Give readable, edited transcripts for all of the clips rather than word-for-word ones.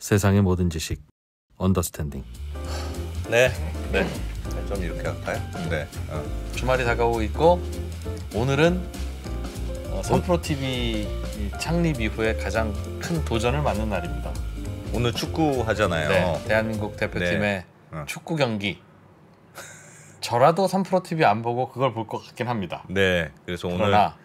세상의 모든 지식 언더스탠딩. 네. 좀 이렇게 할까요? 네. 주말이 다가오고 있고 오늘은 선프로 TV 창립 이후에 가장 큰 도전을 맞는 날입니다. 오늘 축구 하잖아요. 네, 대한민국 대표팀의 네. 축구 경기. 저라도 선프로 TV 안 보고 그걸 볼 것 같긴 합니다. 네. 그래서 그러나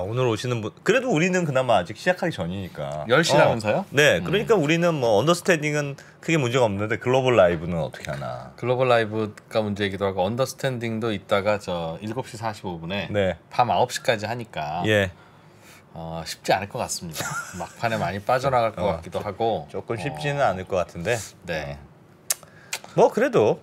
오늘 오시는 분 그래도 우리는 그나마 아직 시작하기 전이니까 10시라면서요? 네. 그러니까 우리는 뭐 언더스탠딩은 크게 문제가 없는데 글로벌 라이브는 어떻게 하나. 글로벌 라이브가 문제이기도 하고 언더스탠딩도 이따가 저 7시 45분에 네. 밤 9시까지 하니까 예. 쉽지 않을 것 같습니다. 막판에 많이 빠져나갈 것 같기도 하고 조금 쉽지는 않을 것 같은데. 네. 뭐 그래도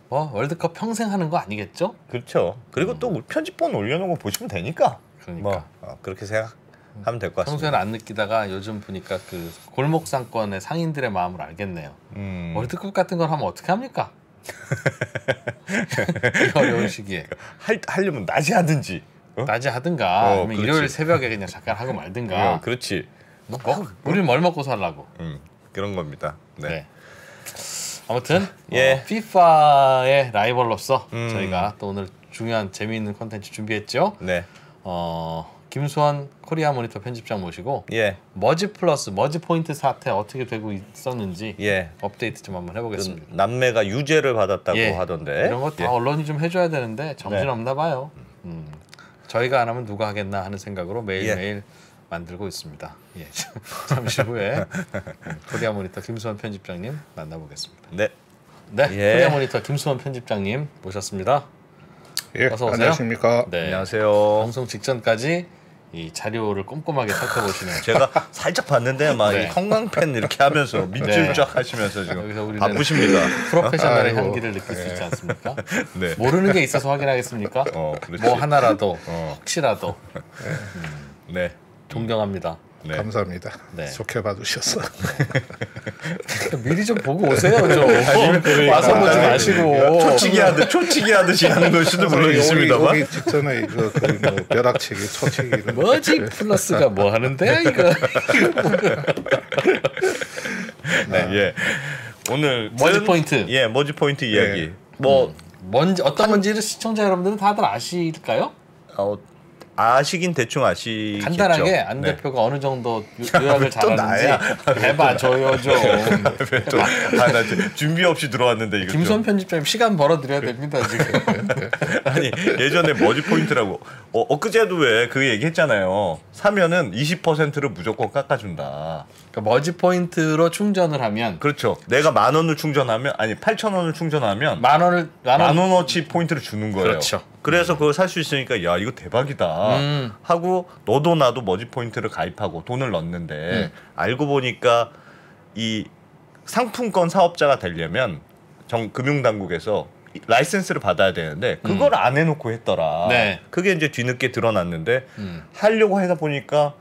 뭐 월드컵 평생 하는 거 아니겠죠? 그렇죠. 그리고 또 편집본 올려놓은 거 보시면 되니까. 그러니까. 그렇게 생각하면 될 것 같습니다. 평소에는 안 느끼다가 요즘 보니까 그 골목 상권의 상인들의 마음을 알겠네요. 월드컵 같은 걸 하면 어떻게 합니까? 이 어려운 시기에 하려면 낮에 하든지. 낮에 하든가 아니면 그렇지. 일요일 새벽에 그냥 잠깐 하고 말든가. 그렇지. 우리는 뭘 먹고 살라고. 그런 겁니다. 네. 네. 아무튼 예. FIFA의 라이벌로서 저희가 또 오늘 중요한 재미있는 콘텐츠 준비했죠. 네. 김수환 코리아 모니터 편집장 모시고 예. 머지 플러스 머지 포인트 사태 어떻게 되고 있었는지 예. 업데이트 좀 한번 해보겠습니다. 남매가 유죄를 받았다고 예. 하던데. 이런 거 다 언론이 좀 해줘야 되는데 정신 없나 봐요. 저희가 안 하면 누가 하겠나 하는 생각으로 매일매일 만들고 있습니다. 예. 잠시 후에 코리아 모니터 김수환 편집장님 만나보겠습니다. 네. 네, 예. 코리아 모니터 김수환 편집장님 모셨습니다. 예, 어서 오세요. 안녕하십니까. 네. 안녕하세요. 방송 직전까지 이 자료를 꼼꼼하게 살펴보시는 제가 살짝 봤는데 막 네. 이 형광펜 이렇게 하면서 밑줄 쫙 하시면서 지금 여기서 우리는 바쁘십니다. 프로페셔널의 아이고. 향기를 느낄 수 있지 않습니까? 네. 모르는 게 있어서 확인하겠습니까? 그렇지. 뭐 하나라도 혹시라도 네. 존경합니다. 네. 감사합니다. 네. 좋게 봐주셔서. 미리 좀 보고 오세요. 좀 와서 보지 마시고 초치기 하듯이 하는 걸 수도 물론 있습니다만. 오기 직전에 이거 뭐 벼락치기, 초치기 이런 뭐지 플러스가 뭐 하는데 이거 네. 예. 오늘 머지 포인트. 예, 머지 포인트 이야기. 뭔지 어떤 건지를 시청자 여러분들은 다들 아실까요? 아시긴 대충 아시겠죠. 간단하게 안 네. 대표가 어느 정도 요약을 또 나야? 잘하는지 해봐줘요 좀. 나 준비 없이 들어왔는데 이거 김수환 편집장님 시간 벌어드려야 됩니다 지금. 아니 예전에 머지 포인트라고 엊그제도 왜 그 얘기했잖아요. 사면은 20%를 무조건 깎아준다. 그러니까 머지 포인트로 충전을 하면 그렇죠. 내가 10,000원을 충전하면 8,000원을 충전하면 만 원어치 포인트를 주는 거예요. 그렇죠. 그래서 그걸 살 수 있으니까 야 이거 대박이다 하고 너도 나도 머지 포인트를 가입하고 돈을 넣었는데 알고 보니까 이 상품권 사업자가 되려면 금융당국에서 라이센스를 받아야 되는데 그걸 안 해놓고 했더라. 네. 그게 이제 뒤늦게 드러났는데 하려고 하다 보니까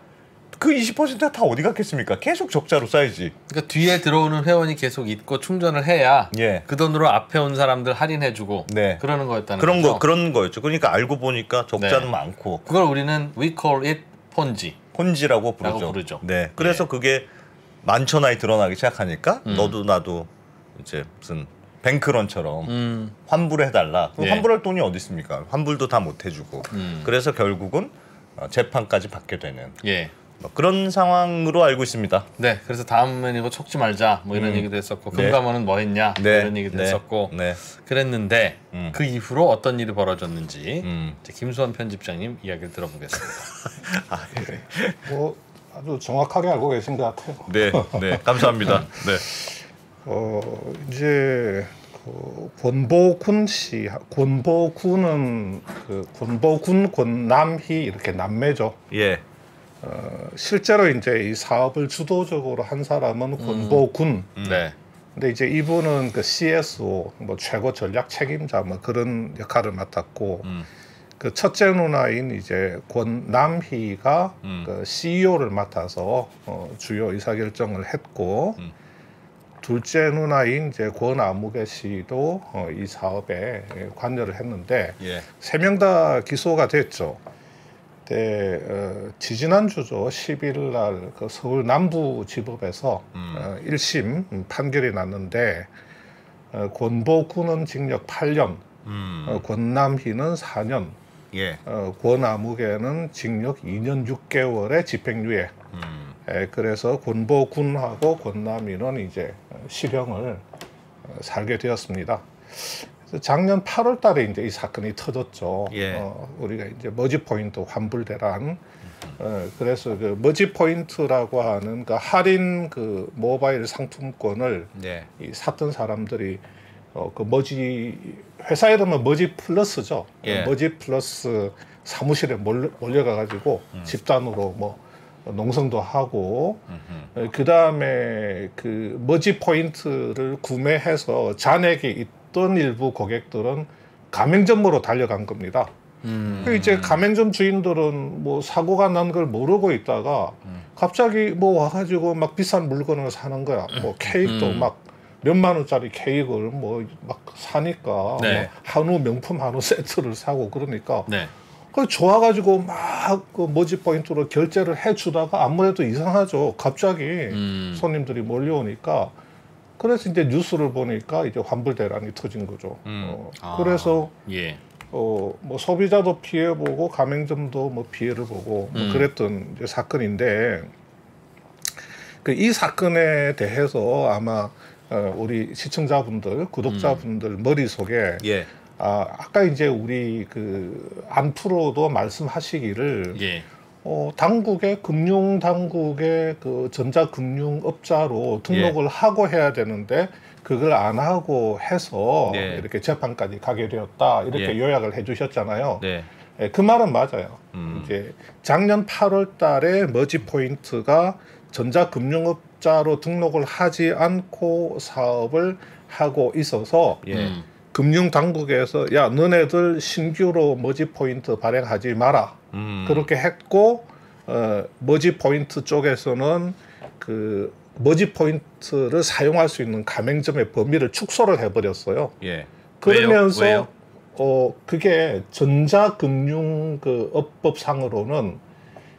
그 20%가 다 어디 갔겠습니까? 계속 적자로 쌓이지. 그러니까 뒤에 들어오는 회원이 계속 있고 충전을 해야 예. 그 돈으로 앞에 온 사람들 할인해주고 네. 그러는 거였다는 거죠. 그런 거였죠. 그러니까 알고 보니까 적자는 네. 많고 그걸 우리는 we call it 폰지. 폰지라고 부르죠. 네. 그래서 그게 만천하에 드러나기 시작하니까 너도 나도 이제 무슨 뱅크런처럼 환불해달라. 예. 환불할 돈이 어디 있습니까? 환불도 다 못 해주고. 그래서 결국은 재판까지 받게 되는 예. 뭐 그런 상황으로 알고 있습니다. 네. 그래서 다음엔 이거 촉지 말자 뭐 이런 얘기도 했었고 네. 금감원은 뭐 했냐 뭐 네. 이런 얘기도 네. 했었고 네. 그랬는데 그 이후로 어떤 일이 벌어졌는지 이제 김수환 편집장님 이야기를 들어보겠습니다. 뭐 아주 정확하게 알고 계신 것 같아요. 네. 네. 감사합니다. 네. 이제 그 권보군 씨, 권보군은 그 권보군, 권남희 이렇게 남매죠. 예. 실제로 이제 이 사업을 주도적으로 한 사람은 권보군. 네. 근데 이제 이분은 그 CSO 뭐 최고 전략 책임자 뭐 그런 역할을 맡았고 그 첫째 누나인 이제 권남희가 그 CEO를 맡아서 주요 의사결정을 했고 둘째 누나인 이제 권아무개 씨도 이 사업에 관여를 했는데 예. 세 명 다 기소가 됐죠. 때 지지난주죠 10일 날 그 서울 남부지법에서 1심 판결이 났는데 권보군은 징역 8년, 권남희는 4년, 예. 권아무개는 징역 2년 6개월의 집행유예. 그래서 권보군하고 권남희는 이제 실형을 살게 되었습니다. 그래서 작년 8월달에 이제 이 사건이 터졌죠. 예. 우리가 이제 머지 포인트 환불 대란. 그래서 그 머지 포인트라고 하는 그 할인 그 모바일 상품권을 네. 이 샀던 사람들이 그 머지 회사 이름은 머지 플러스죠. 예. 머지 플러스 사무실에 몰려가가지고 집단으로 뭐 농성도 하고 그 다음에 그 머지 포인트를 구매해서 잔액이 있던 일부 고객들은 가맹점으로 달려간 겁니다. 그 이제 가맹점 주인들은 뭐 사고가 난 걸 모르고 있다가 갑자기 뭐 와가지고 막 비싼 물건을 사는 거야. 뭐 케이크도 막 몇만 원짜리 케이크를 뭐 막 사니까 네. 뭐 한우 명품 한우 세트를 사고 그러니까 네. 그 좋아가지고 막 그 머지 포인트로 결제를 해주다가 아무래도 이상하죠. 갑자기 손님들이 몰려오니까 그래서 이제 뉴스를 보니까 이제 환불 대란이 터진 거죠. 그래서 예. 뭐 소비자도 피해 보고 가맹점도 뭐 피해를 보고 뭐 그랬던 이제 사건인데 그 이 사건에 대해서 아마 우리 시청자분들, 구독자분들 머릿속에 예. 아까 이제 우리 그 안프로도 말씀하시기를 예. 당국의 금융 당국의 그 전자금융업자로 등록을 하고 해야 되는데 그걸 안 하고 해서 네. 이렇게 재판까지 가게 되었다 이렇게 예. 요약을 해주셨잖아요. 네. 그 말은 맞아요. 이제 작년 8월달에 머지 포인트가 전자금융업자로 등록을 하지 않고 사업을 하고 있어서 예. 금융 당국에서 야 너네들 신규로 머지 포인트 발행하지 마라 그렇게 했고 머지 포인트 쪽에서는 그 머지 포인트를 사용할 수 있는 가맹점의 범위를 축소를 해버렸어요. 예. 그러면서 왜요? 그게 전자금융 그 업법상으로는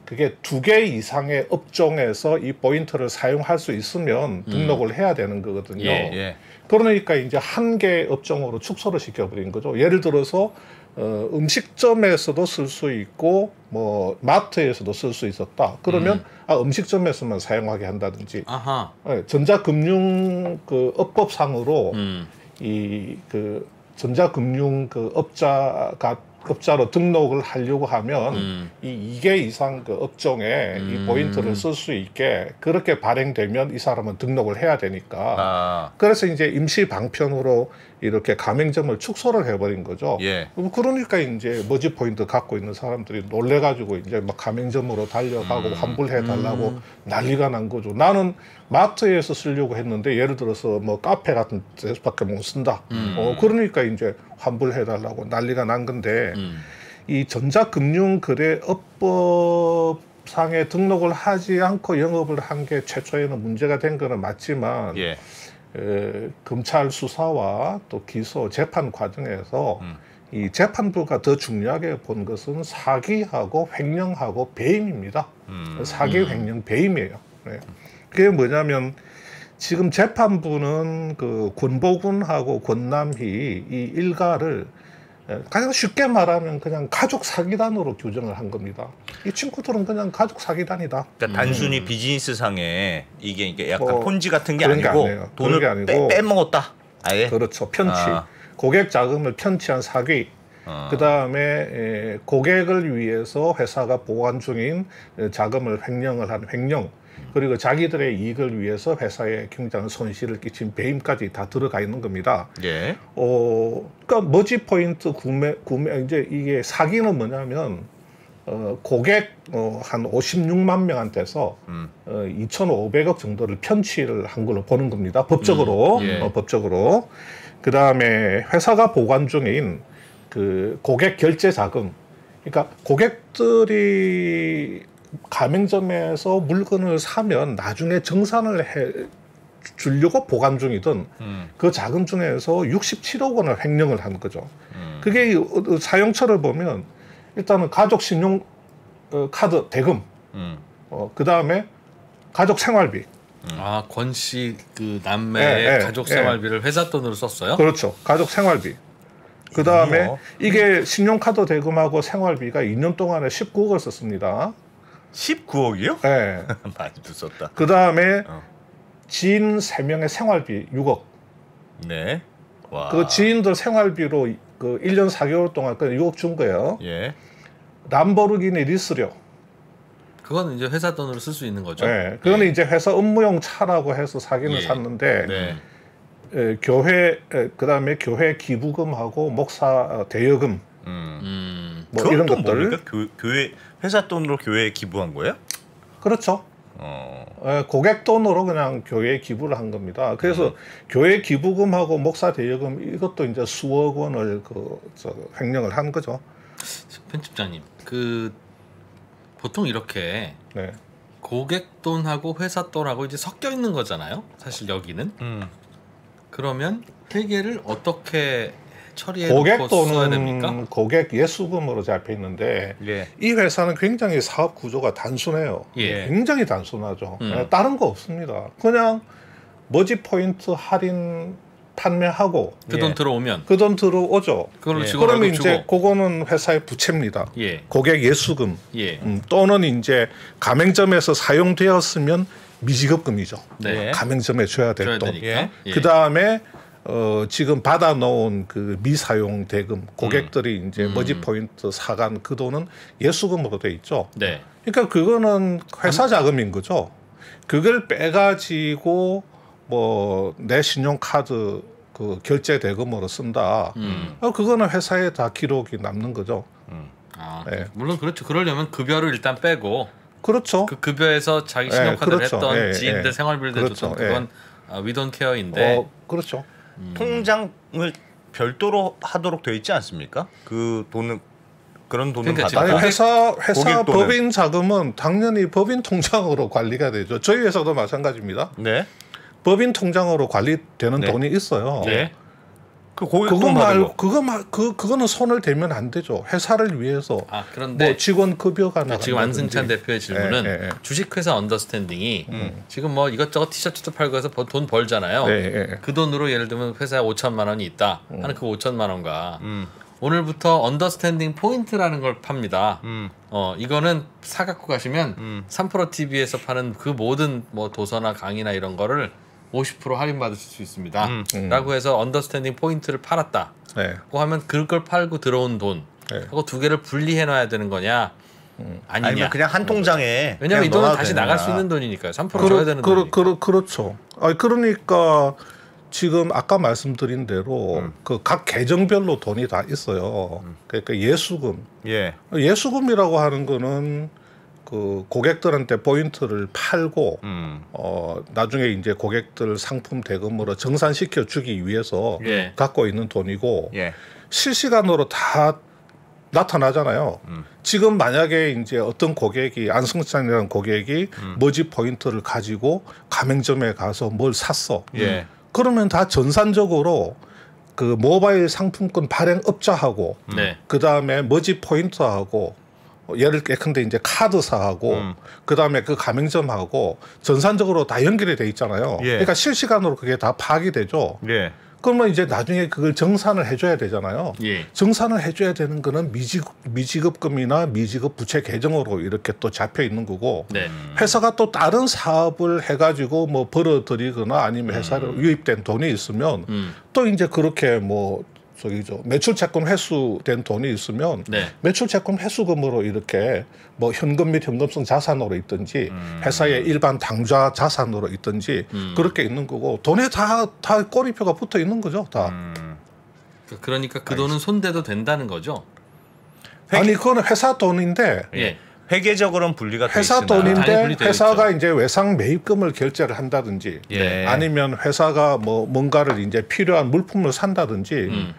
그게 2개 이상의 업종에서 이 포인트를 사용할 수 있으면 등록을 해야 되는 거거든요. 예, 예. 그러니까 이제 한 개 업종으로 축소를 시켜버린 거죠. 예를 들어서 음식점에서도 쓸 수 있고 뭐 마트에서도 쓸 수 있었다. 그러면 음식점에서만 사용하게 한다든지 아하. 전자금융 그 업법상으로 이 그 전자금융 그 업자로 등록을 하려고 하면 이 2개 이상 그 업종에 이 포인트를 쓸 수 있게 그렇게 발행되면 이 사람은 등록을 해야 되니까 그래서 이제 임시 방편으로 이렇게 가맹점을 축소를 해버린 거죠. 예. 그러니까 이제 머지 포인트 갖고 있는 사람들이 놀래가지고 이제 막 가맹점으로 달려가고 환불해달라고 난리가 난 거죠. 나는 마트에서 쓰려고 했는데 예를 들어서 뭐 카페 같은 데서밖에 못 쓴다. 그러니까 이제 환불해달라고 난리가 난 건데 이 전자금융거래업법상에 등록을 하지 않고 영업을 한 게 최초에는 문제가 된 거는 맞지만 예. 검찰 수사와 또 기소 재판 과정에서 이 재판부가 더 중요하게 본 것은 사기하고 횡령하고 배임입니다. 사기, 횡령, 배임이에요. 네. 그게 뭐냐면 지금 재판부는 그 권보군하고 권남희 이 일가를 가장 쉽게 말하면 그냥 가족 사기단으로 규정을 한 겁니다. 이 친구들은 그냥 가족 사기단이다. 그러니까 단순히 비즈니스상에 이게 약간 폰지 같은 게 그런 게 아니고 아니에요. 돈을 그런 게 아니고 빼먹었다. 아예. 그렇죠. 편취. 고객 자금을 편취한 사기. 그 다음에 고객을 위해서 회사가 보관 중인 자금을 횡령을 한 횡령. 그리고 자기들의 이익을 위해서 회사에 굉장한 손실을 끼친 배임까지 다 들어가 있는 겁니다. 예. 그러니까 머지 포인트 구매 이제 이게 사기는 뭐냐면 고객 한 56만 명한테서 2,500억 정도를 편취를 한 걸로 보는 겁니다. 법적으로. 예. 법적으로. 그 다음에 회사가 보관 중인 그 고객 결제 자금. 그러니까 고객들이 가맹점에서 물건을 사면 나중에 정산을 해 주려고 보관 중이던 그 자금 중에서 67억 원을 횡령을 한 거죠. 그게 사용처를 보면 일단은 가족 신용 카드 대금, 그 다음에 가족 생활비. 아, 권 씨 그 남매의 가족 생활비를 회사 돈으로 썼어요? 그렇죠. 가족 생활비. 그 다음에 이게 신용카드 대금하고 생활비가 2년 동안에 19억을 썼습니다. 19억이요? 네. 많이 썼다. 그 다음에 지인 3명의 생활비 6억. 네. 와. 그 지인들 생활비로 그 1년 4개월 동안 그 6억 준 거예요. 예. 람보르기니 리스료. 그거는 이제 회사 돈으로 쓸 수 있는 거죠. 네. 그거는 이제 회사 업무용 차라고 해서 사기는 샀는데 네. 교회 그다음에 교회 기부금하고 목사 대여금 뭐 이런 것들. 뭡니까? 교회 회사 돈으로 교회에 기부한 거예요? 그렇죠. 고객 돈으로 그냥 교회에 기부를 한 겁니다. 그래서 교회 기부금하고 목사 대여금 이것도 이제 수억 원을 횡령을 한 거죠. 편집장님, 그 보통 이렇게 네. 고객 돈하고 회사 돈하고 이제 섞여 있는 거잖아요. 사실 여기는. 그러면 회계를 어떻게 처리해 고객 놓고 써야 돈은 됩니까? 고객 예수금으로 잡혀 있는데 예. 이 회사는 굉장히 사업 구조가 단순해요. 예. 굉장히 단순하죠. 다른 거 없습니다. 그냥 머지 포인트 할인 판매하고 그 돈 들어오면 그 돈 들어오죠. 그걸로 예. 직원을 그러면 이제 주고. 그거는 회사의 부채입니다. 예. 고객 예수금 예. 또는 이제 가맹점에서 사용되었으면 미지급금이죠. 네. 가맹점에 줘야 될 줘야 돈. 되니까. 예. 그 다음에 지금 받아놓은 그 미사용 대금 고객들이 이제 머지 포인트 사간 그 돈은 예수금으로 돼 있죠. 네. 그러니까 그거는 회사 자금인 거죠. 그걸 빼가지고 뭐 내 신용카드 그 결제 대금으로 쓴다. 그거는 회사에 다 기록이 남는 거죠. 아, 네. 물론 그렇죠. 그러려면 급여를 일단 빼고 그렇죠. 그 급여에서 자기 신용카드를 그렇죠. 했던 지인들 생활비를 그렇죠. 내줬던 그건 위돈 케어인데 그렇죠. 통장을 별도로 하도록 돼 있지 않습니까? 그 돈은 그런 돈은 그러니까 받아. 아니 회사 고객 돈은. 법인 자금은 당연히 법인 통장으로 관리가 되죠. 저희 회사도 마찬가지입니다. 네. 법인 통장으로 관리되는 네. 돈이 있어요. 네. 그 고객 그거 돈 받은 말고 그거는 손을 대면 안 되죠. 회사를 위해서 아 그런데 뭐 직원 급여가 나간다든지. 지금 안승찬 대표의 질문은 예. 주식회사 언더스탠딩이 지금 뭐 이것저것 티셔츠도 팔고 해서 돈 벌잖아요. 예. 그 돈으로 예를 들면 회사에 5천만 원이 있다 하는 그 5천만 원과 오늘부터 언더스탠딩 포인트라는 걸 팝니다. 이거는 사 갖고 가시면 3프로 TV에서 파는 그 모든 뭐 도서나 강의나 이런 거를 50% 할인 받으실 수 있습니다. 라고 해서 언더스탠딩 포인트를 팔았다. 네. 고 하면 그걸 팔고 들어온 돈 하고 두 개를 분리해 놔야 되는 거냐 아니냐. 아니면 그냥 한 통장에 왜냐면 이 그냥 돈은 넣어도 다시 되느냐. 나갈 수 있는 돈이니까요. 3% 줘야 되는 돈이니까. 그렇죠. 그러니까 지금 아까 말씀드린 대로 그 각 계정별로 돈이 다 있어요. 그러니까 예수금. 예. 예수금이라고 하는 거는 그 고객들한테 포인트를 팔고 나중에 이제 고객들 상품 대금으로 정산시켜 주기 위해서 예. 갖고 있는 돈이고 예. 실시간으로 다 나타나잖아요. 지금 만약에 이제 어떤 고객이 안승찬이라는 고객이 머지 포인트를 가지고 가맹점에 가서 뭘 샀어. 예. 그러면 다 전산적으로 그 모바일 상품권 발행업자하고 네. 그 다음에 머지 포인트하고 예컨대 이제 카드사하고 그 다음에 그 가맹점하고 전산적으로 다 연결이 돼 있잖아요. 예. 그러니까 실시간으로 그게 다 파악이 되죠. 예. 그러면 이제 나중에 그걸 정산을 해줘야 되잖아요. 예. 정산을 해줘야 되는 거는 미지급금이나 미지급 부채 계정으로 이렇게 또 잡혀 있는 거고 네. 회사가 또 다른 사업을 해가지고 뭐 벌어들이거나 아니면 회사로 유입된 돈이 있으면 또 이제 그렇게 뭐 저기죠 매출 채권 회수된 돈이 있으면 네. 매출 채권 회수금으로 이렇게 뭐 현금 및 현금성 자산으로 있든지 회사의 일반 당좌 자산으로 있든지 그렇게 있는 거고 돈에 다 꼬리표가 붙어 있는 거죠 다. 그러니까 그 돈은 손대도 된다는 거죠. 아니 그거는 회사 돈인데 예. 회계적으로는 분리가 돼 회사 있으나 당연히 돈인데 분리되어 회사가 이제 외상 매입금을 결제를 한다든지 예. 아니면 회사가 뭐 뭔가를 이제 필요한 물품을 산다든지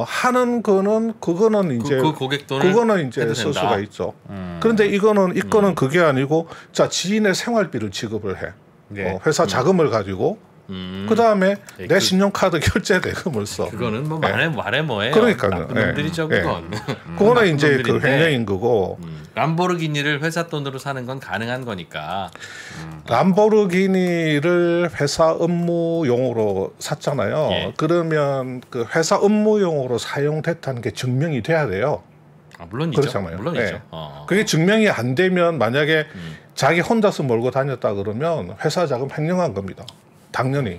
하는 거는 그거는 이제 그 고객 돈을 그거는 이제 해도 쓸 된다. 수가 있죠. 그런데 이거는 그게 아니고 자 지인의 생활비를 지급을 해. 예. 회사 자금을 가지고 그 다음에 네, 내 신용카드 결제 대금을 써. 그거는 뭐 예. 말해 뭐해요. 그러니까요. 나쁜 놈들이죠 예. 그건. 그거는 이제 그 놈들인데. 횡령인 거고 람보르기니를 회사 돈으로 사는 건 가능한 거니까. 람보르기니를 회사 업무용으로 샀잖아요. 예. 그러면 그 회사 업무용으로 사용됐다는 게 증명이 돼야 돼요. 물론이죠. 그렇잖아요. 물론이죠. 네. 그게 증명이 안 되면 만약에 자기 혼자서 몰고 다녔다 그러면 회사 자금 횡령한 겁니다. 당연히.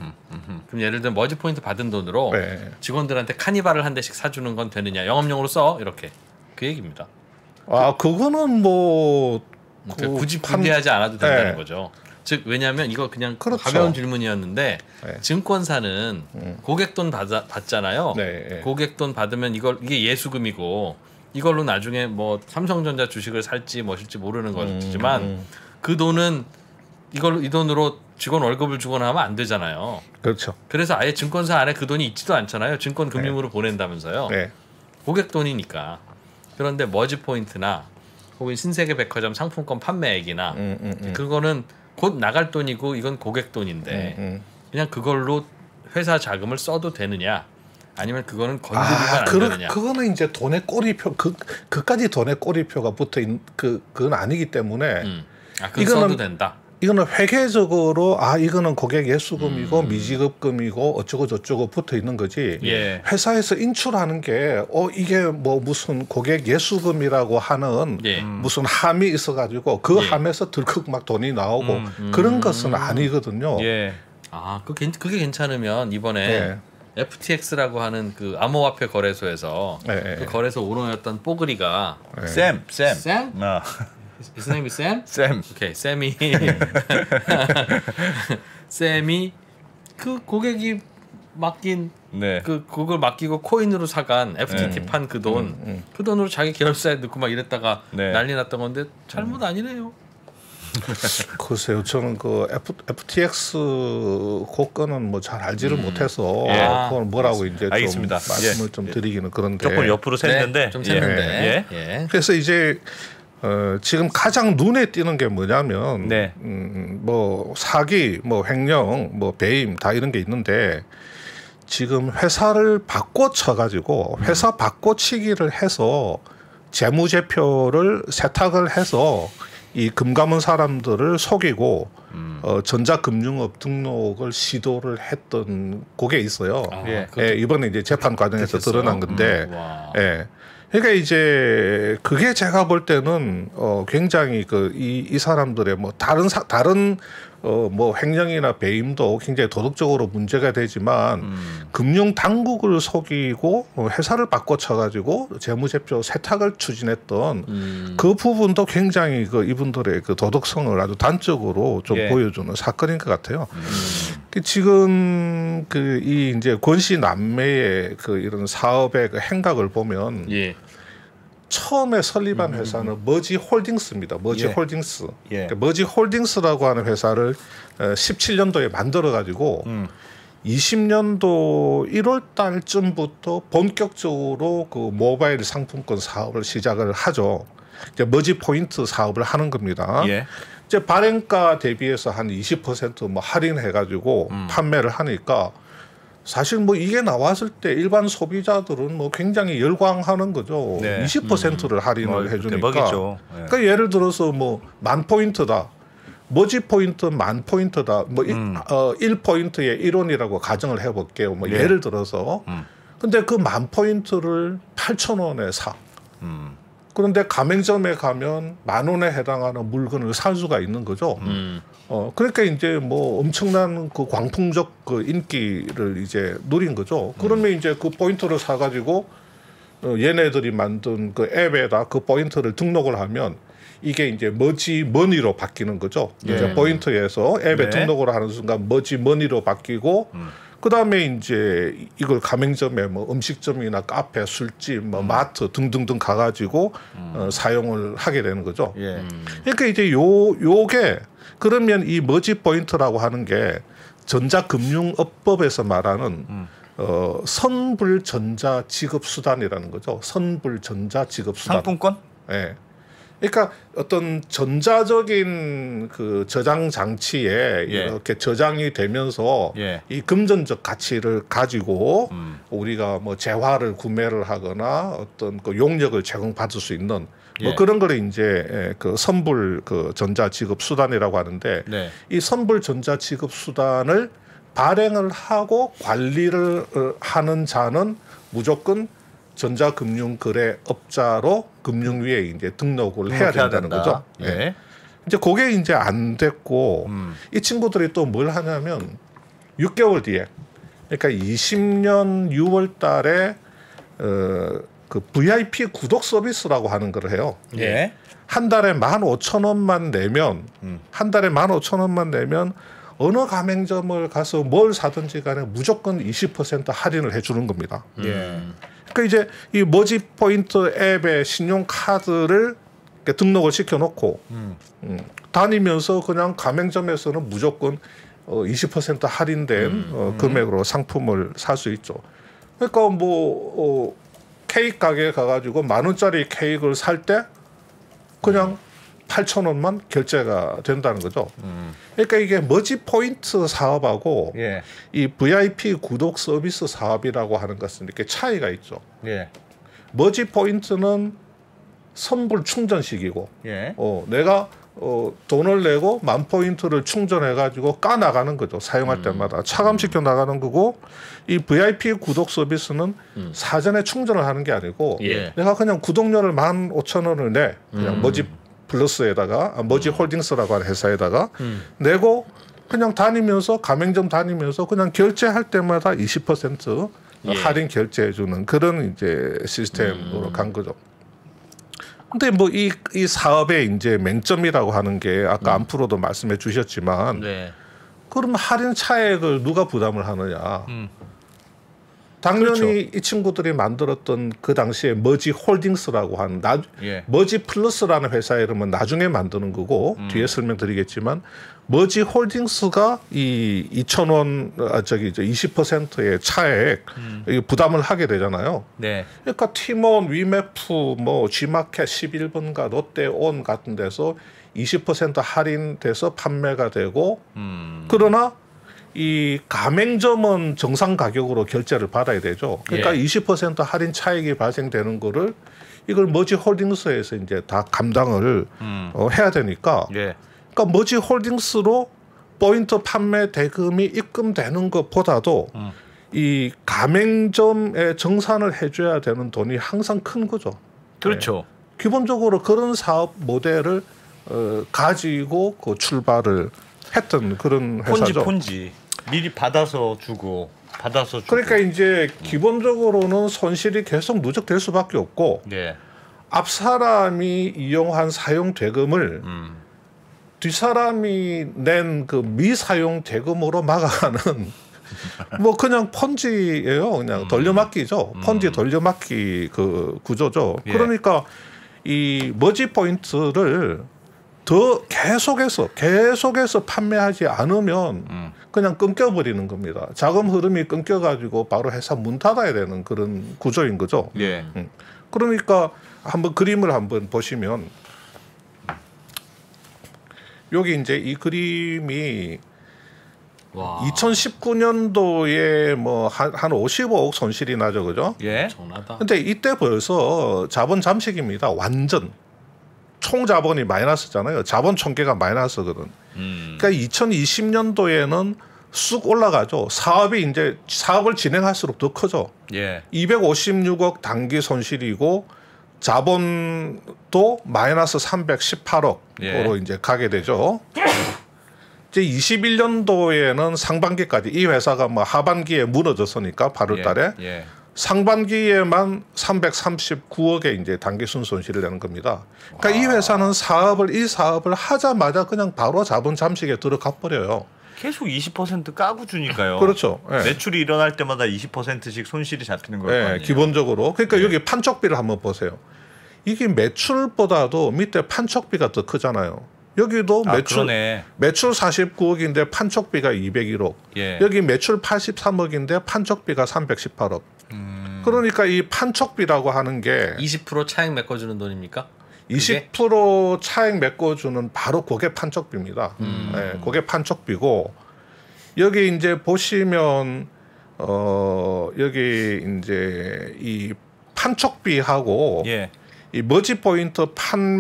그럼 예를 들면 머지 포인트 받은 돈으로 네. 직원들한테 카니발을 한 대씩 사주는 건 되느냐? 영업용으로 써 이렇게 그 얘기입니다. 그거는 뭐 굳이 분리하지 않아도 된다는 네. 거죠. 즉 왜냐하면 이거 그냥 그렇죠. 가벼운 질문이었는데 네. 증권사는 고객 돈 받잖아요. 네. 고객 돈 받으면 이게 예수금이고 이걸로 나중에 뭐 삼성전자 주식을 살지 뭐실지 모르는 거지만 그 돈은 이 돈으로 직원 월급을 주거나 하면 안 되잖아요. 그렇죠. 그래서 아예 증권사 안에 그 돈이 있지도 않잖아요. 증권금융으로 보낸다면서요. 네. 고객 돈이니까. 그런데 머지 포인트나 혹은 신세계 백화점 상품권 판매액이나 그거는 곧 나갈 돈이고 이건 고객 돈인데 그냥 그걸로 회사 자금을 써도 되느냐? 아니면 그거는 건드리면 안 되느냐? 그거는 이제 돈의 꼬리표 그까지 돈의 꼬리표가 붙어 있는 그건 아니기 때문에 그건 써도 된다. 이거는 회계적으로 이거는 고객 예수금이고 미지급금이고 어쩌고 저쩌고 붙어 있는 거지. 예. 회사에서 인출하는 게 이게 뭐 무슨 고객 예수금이라고 하는 예. 무슨 함이 있어가지고 그 예. 함에서 들컥 막 돈이 나오고 그런 것은 아니거든요. 예. 그게 괜찮으면 이번에 예. FTX라고 하는 그 암호화폐 거래소에서 예. 그 거래소 오너였던 뽀글이가 샘. Sam? His name is Sam? 샘. 오케이, 샘이 그 고객이 맡긴 네. 그걸 맡기고 코인으로 사간 FTT 판 그 돈, 그 돈으로 자기 계열사에 넣고 막 이랬다가 네. 난리 났던 건데 잘못 아니네요. 글쎄요, 저는 그 FTX 고건은 뭐 잘 알지를 못해서 그건 뭐라고 이제 좀 알겠습니다. 말씀을 좀 드리기는 그런데 조금 옆으로 샜는데 네, 좀 샜는데. 예. 그래서 이제 지금 가장 눈에 띄는 게 뭐냐면 네. 뭐 사기, 뭐 횡령, 뭐 배임 다 이런 게 있는데 지금 회사를 바꿔쳐가지고 회사 바꿔치기를 해서 재무제표를 세탁을 해서 이 금감원 사람들을 속이고 전자금융업 등록을 시도를 했던 그게 있어요. 이번에 이제 재판 과정에서 드러난 건데, 그러니까 이제 그게 제가 볼 때는 굉장히 이 사람들의 뭐 다른 뭐 횡령이나 배임도 굉장히 도덕적으로 문제가 되지만 금융 당국을 속이고 회사를 바꿔쳐가지고 재무제표 세탁을 추진했던 그 부분도 굉장히 이분들의 그 도덕성을 아주 단적으로 좀 보여주는 사건인 것 같아요. 지금 이 이제 권씨 남매의 이런 사업의 행각을 보면. 처음에 설립한 회사는 머지 홀딩스입니다. 머지 홀딩스. 그러니까 머지 홀딩스라고 하는 회사를 17년도에 만들어 가지고 20년도 1월 달쯤부터 본격적으로 그 모바일 상품권 사업을 시작을 하죠. 이제 머지 포인트 사업을 하는 겁니다. 이제 발행가 대비해서 한 20% 뭐 할인해 가지고 판매를 하니까 사실 뭐 이게 나왔을 때 일반 소비자들은 뭐 굉장히 열광하는 거죠. 20%를 할인을 해주니까. 대박이죠. 그러니까 예를 들어서 뭐 10,000포인트다. 머지 포인트 10,000포인트다. 뭐 1포인트에 1원이라고 가정을 해볼게요. 뭐 예를 들어서. 근데 그 10,000포인트를 8,000원에 사. 그런데 가맹점에 가면 10,000원에 해당하는 물건을 살 수가 있는 거죠. 그러니까 이제 뭐 엄청난 그 광풍적 그 인기를 이제 누린 거죠. 그러면 이제 그 포인트를 사가지고 얘네들이 만든 그 앱에다 그 포인트를 등록을 하면 이게 이제 머지 머니로 바뀌는 거죠. 이제 포인트에서 앱에 등록을 하는 순간 머지 머니로 바뀌고 그다음에 이제 이걸 가맹점에 뭐 음식점이나 카페, 술집, 뭐 마트 등등등 가가지고 사용을 하게 되는 거죠. 그러니까 이제 요게 그러면 이 머지 포인트라고 하는 게 전자금융업법에서 말하는 선불 전자 지급 수단이라는 거죠. 선불 전자 지급 수단. 상품권? 그러니까 어떤 전자적인 그 저장 장치에 이렇게 저장이 되면서 이 금전적 가치를 가지고 우리가 뭐 재화를 구매를 하거나 어떤 그 용역을 제공받을 수 있는 예. 뭐 그런 거를 이제 그 선불 그 전자 지급 수단이라고 하는데 네. 이 선불 전자 지급 수단을 발행을 하고 관리를 하는 자는 무조건 전자금융거래업자로 금융위에 이제 등록을 해야 된다는 거죠. 예. 이제 그게 이제 안 됐고 이 친구들이 또 뭘 하냐면 6개월 뒤에 그러니까 20년 6월 달에 그 VIP 구독 서비스라고 하는 걸 해요. 예. 한 달에 15,000원만 내면 한 달에 15,000원만 내면 어느 가맹점을 가서 뭘 사든지 간에 무조건 20% 할인을 해주는 겁니다. 예. 그러니까 이제 이 머지 포인트 앱에 신용카드를 이렇게 등록을 시켜놓고 다니면서 그냥 가맹점에서는 무조건 20% 할인된 금액으로 상품을 살 수 있죠. 그러니까 뭐 케이크 가게에 가가지고 10,000원짜리 케이크를 살 때 그냥 8,000원만 결제가 된다는 거죠. 그러니까 이게 머지 포인트 사업하고 예. 이 VIP 구독 서비스 사업이라고 하는 것은 이렇게 차이가 있죠. 예. 머지 포인트는 선불 충전식이고, 예. 내가 돈을 내고 10,000포인트를 충전해 가지고 까 나가는 거죠. 사용할 때마다 차감시켜 나가는 거고, 이 VIP 구독 서비스는 사전에 충전을 하는 게 아니고 예. 내가 그냥 구독료를 15,000원을 내 그냥 머지 플러스에다가 머지 홀딩스라고 하는 회사에다가 내고 그냥 다니면서 가맹점 다니면서 그냥 결제할 때마다 20% 할인 결제해 주는 그런 이제 시스템으로 간 거죠. 근데 뭐 이 사업의 이제 맹점이라고 하는 게 아까 안프로도 말씀해 주셨지만 네. 그럼 할인 차액을 누가 부담을 하느냐? 당연히 그렇죠. 이 친구들이 만들었던 그 당시에 머지 홀딩스라고 하는 예. 머지 플러스라는 회사 이름은 나중에 만드는 거고 뒤에 설명드리겠지만 머지 홀딩스가 이 2,000원 저기 20%의 차액 이 부담을 하게 되잖아요. 네. 그러니까 티몬, 위메프, 뭐 G마켓 11번가, 롯데온 같은 데서 20% 할인돼서 판매가 되고 그러나 이 가맹점은 정상 가격으로 결제를 받아야 되죠. 그러니까 20% 할인 차익이 발생되는 거를 이걸 머지 홀딩스에서 이제 다 감당을 해야 되니까 예. 그러니까 머지 홀딩스로 포인트 판매 대금이 입금되는 것보다도 이 가맹점에 정산을 해줘야 되는 돈이 항상 큰 거죠. 그렇죠. 기본적으로 그런 사업 모델을 가지고 그 출발을 했던 그런 회사죠. 폰지. 미리 받아서 주고. 그러니까 이제 기본적으로는 손실이 계속 누적될 수밖에 없고 예. 앞 사람이 이용한 사용 대금을 뒷 사람이 낸 그 미사용 대금으로 막아가는 뭐 그냥 펀지예요. 그냥 돌려막기죠. 펀지 돌려막기 그 구조죠. 예. 그러니까 이 머지 포인트를 더 계속해서 판매하지 않으면 그냥 끊겨버리는 겁니다. 자금 흐름이 끊겨가지고 바로 회사 문 닫아야 되는 그런 구조인 거죠. 예. 그러니까 한번 그림을 한번 보시면 여기 이제 이 그림이 와. 2019년도에 뭐 한 55억 손실이 나죠, 그죠? 예. 전하다. 근데 이때 벌써 자본 잠식입니다. 완전 총 자본이 마이너스잖아요. 자본 총계가 마이너스거든. 그러니까 2020년도에는 쑥 올라가죠. 사업을 진행할수록 더 커져. 예. 256억 단기 손실이고 자본도 마이너스 318억으로 예. 이제 가게 되죠. 이제 21년도에는 상반기까지 이 회사가 뭐 하반기에 무너졌으니까 8월 달에 예. 상반기에만 339억의 이제 단기 순손실을 내는 겁니다. 그러니까 이 회사는 이 사업을 하자마자 그냥 바로 자본 잠식에 들어가 버려요. 계속 20% 까고 주니까요. 그렇죠. 예. 매출이 일어날 때마다 20%씩 손실이 잡히는 거예요. 네, 기본적으로. 그러니까 여기 판촉비를 한번 보세요. 이게 매출보다도 밑에 판촉비가 더 크잖아요. 여기도 매출 49억인데 판촉비가 201억. 예. 여기 매출 83억인데 판촉비가 318억. 그러니까 이 판촉비라고 하는 게 20% 차익 메꿔주는 돈입니까? 20% 차익 메꿔주는 바로 그게 판촉비입니다. 네, 그게 판촉비고 여기 이제 보시면 여기 이제 이 판촉비하고 예. 이 머지 포인트 판매해서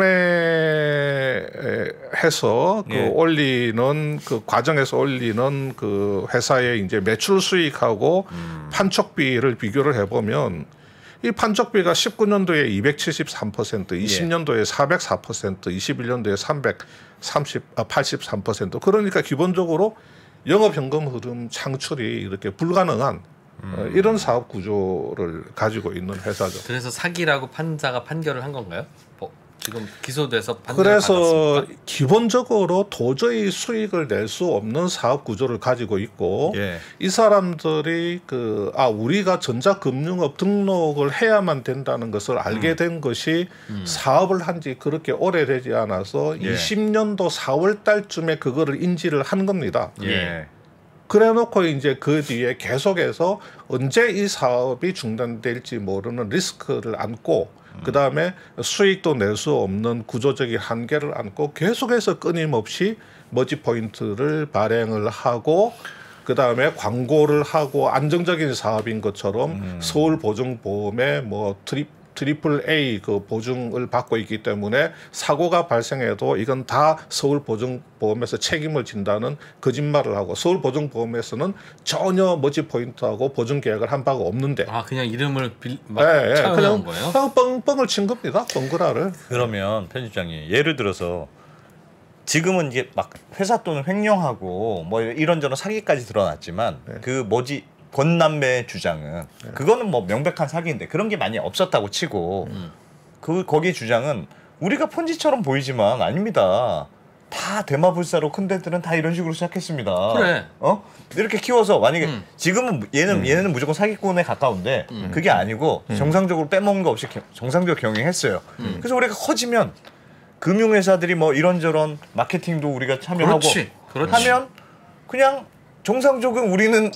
그 올리는 그 과정에서 올리는 그 회사의 이제 매출 수익하고 판촉비를 비교를 해보면 이 판촉비가 19년도에 273%, 20년도에 404%, 21년도에 83%. 그러니까 기본적으로 영업현금 흐름 창출이 이렇게 불가능한 이런 사업 구조를 가지고 있는 회사죠. 그래서 사기라고 판사가 판결을 한 건가요? 지금 기소돼서 판결을 그래서 받았습니까? 기본적으로 도저히 수익을 낼 수 없는 사업 구조를 가지고 있고 예. 이 사람들이 우리가 전자금융업 등록을 해야만 된다는 것을 알게 된 것이 사업을 한 지 그렇게 오래되지 않아서 예. 20년도 4월 달쯤에 그거를 인지를 한 겁니다. 예. 그래놓고 이제 그 뒤에 계속해서 언제 이 사업이 중단될지 모르는 리스크를 안고 그 다음에 수익도 낼 수 없는 구조적인 한계를 안고 계속해서 끊임없이 머지 포인트를 발행을 하고 그 다음에 광고를 하고 안정적인 사업인 것처럼 서울보증보험의 뭐 트리플 A 그 보증을 받고 있기 때문에 사고가 발생해도 이건 다 서울보증보험에서 책임을 진다는 거짓말을 하고 서울보증보험에서는 전혀 머지 포인트하고 보증 계약을 한 바가 없는데 그냥 이름을 그냥 차용한 거예요? 뻥뻥을 친 겁니다. 뻥그라를. 그러면 편집장님 예를 들어서 지금은 이게 막 회사 돈을 횡령하고 뭐 이런저런 사기까지 드러났지만 그 뭐지 권남매의 주장은 그거는 뭐 명백한 사기인데 그런 게 많이 없었다고 치고 거기 주장은 우리가 폰지처럼 보이지만 아닙니다. 다 대마불사로 큰 데들은 다 이런 식으로 시작했습니다. 그래. 이렇게 키워서 만약에 지금은 얘네는 무조건 사기꾼에 가까운데 그게 아니고 정상적으로 빼먹는 거 없이 정상적으로 경영했어요. 그래서 우리가 커지면 금융회사들이 뭐 이런저런 마케팅도 우리가 참여하고 그렇지. 하면 그냥 정상적으로 우리는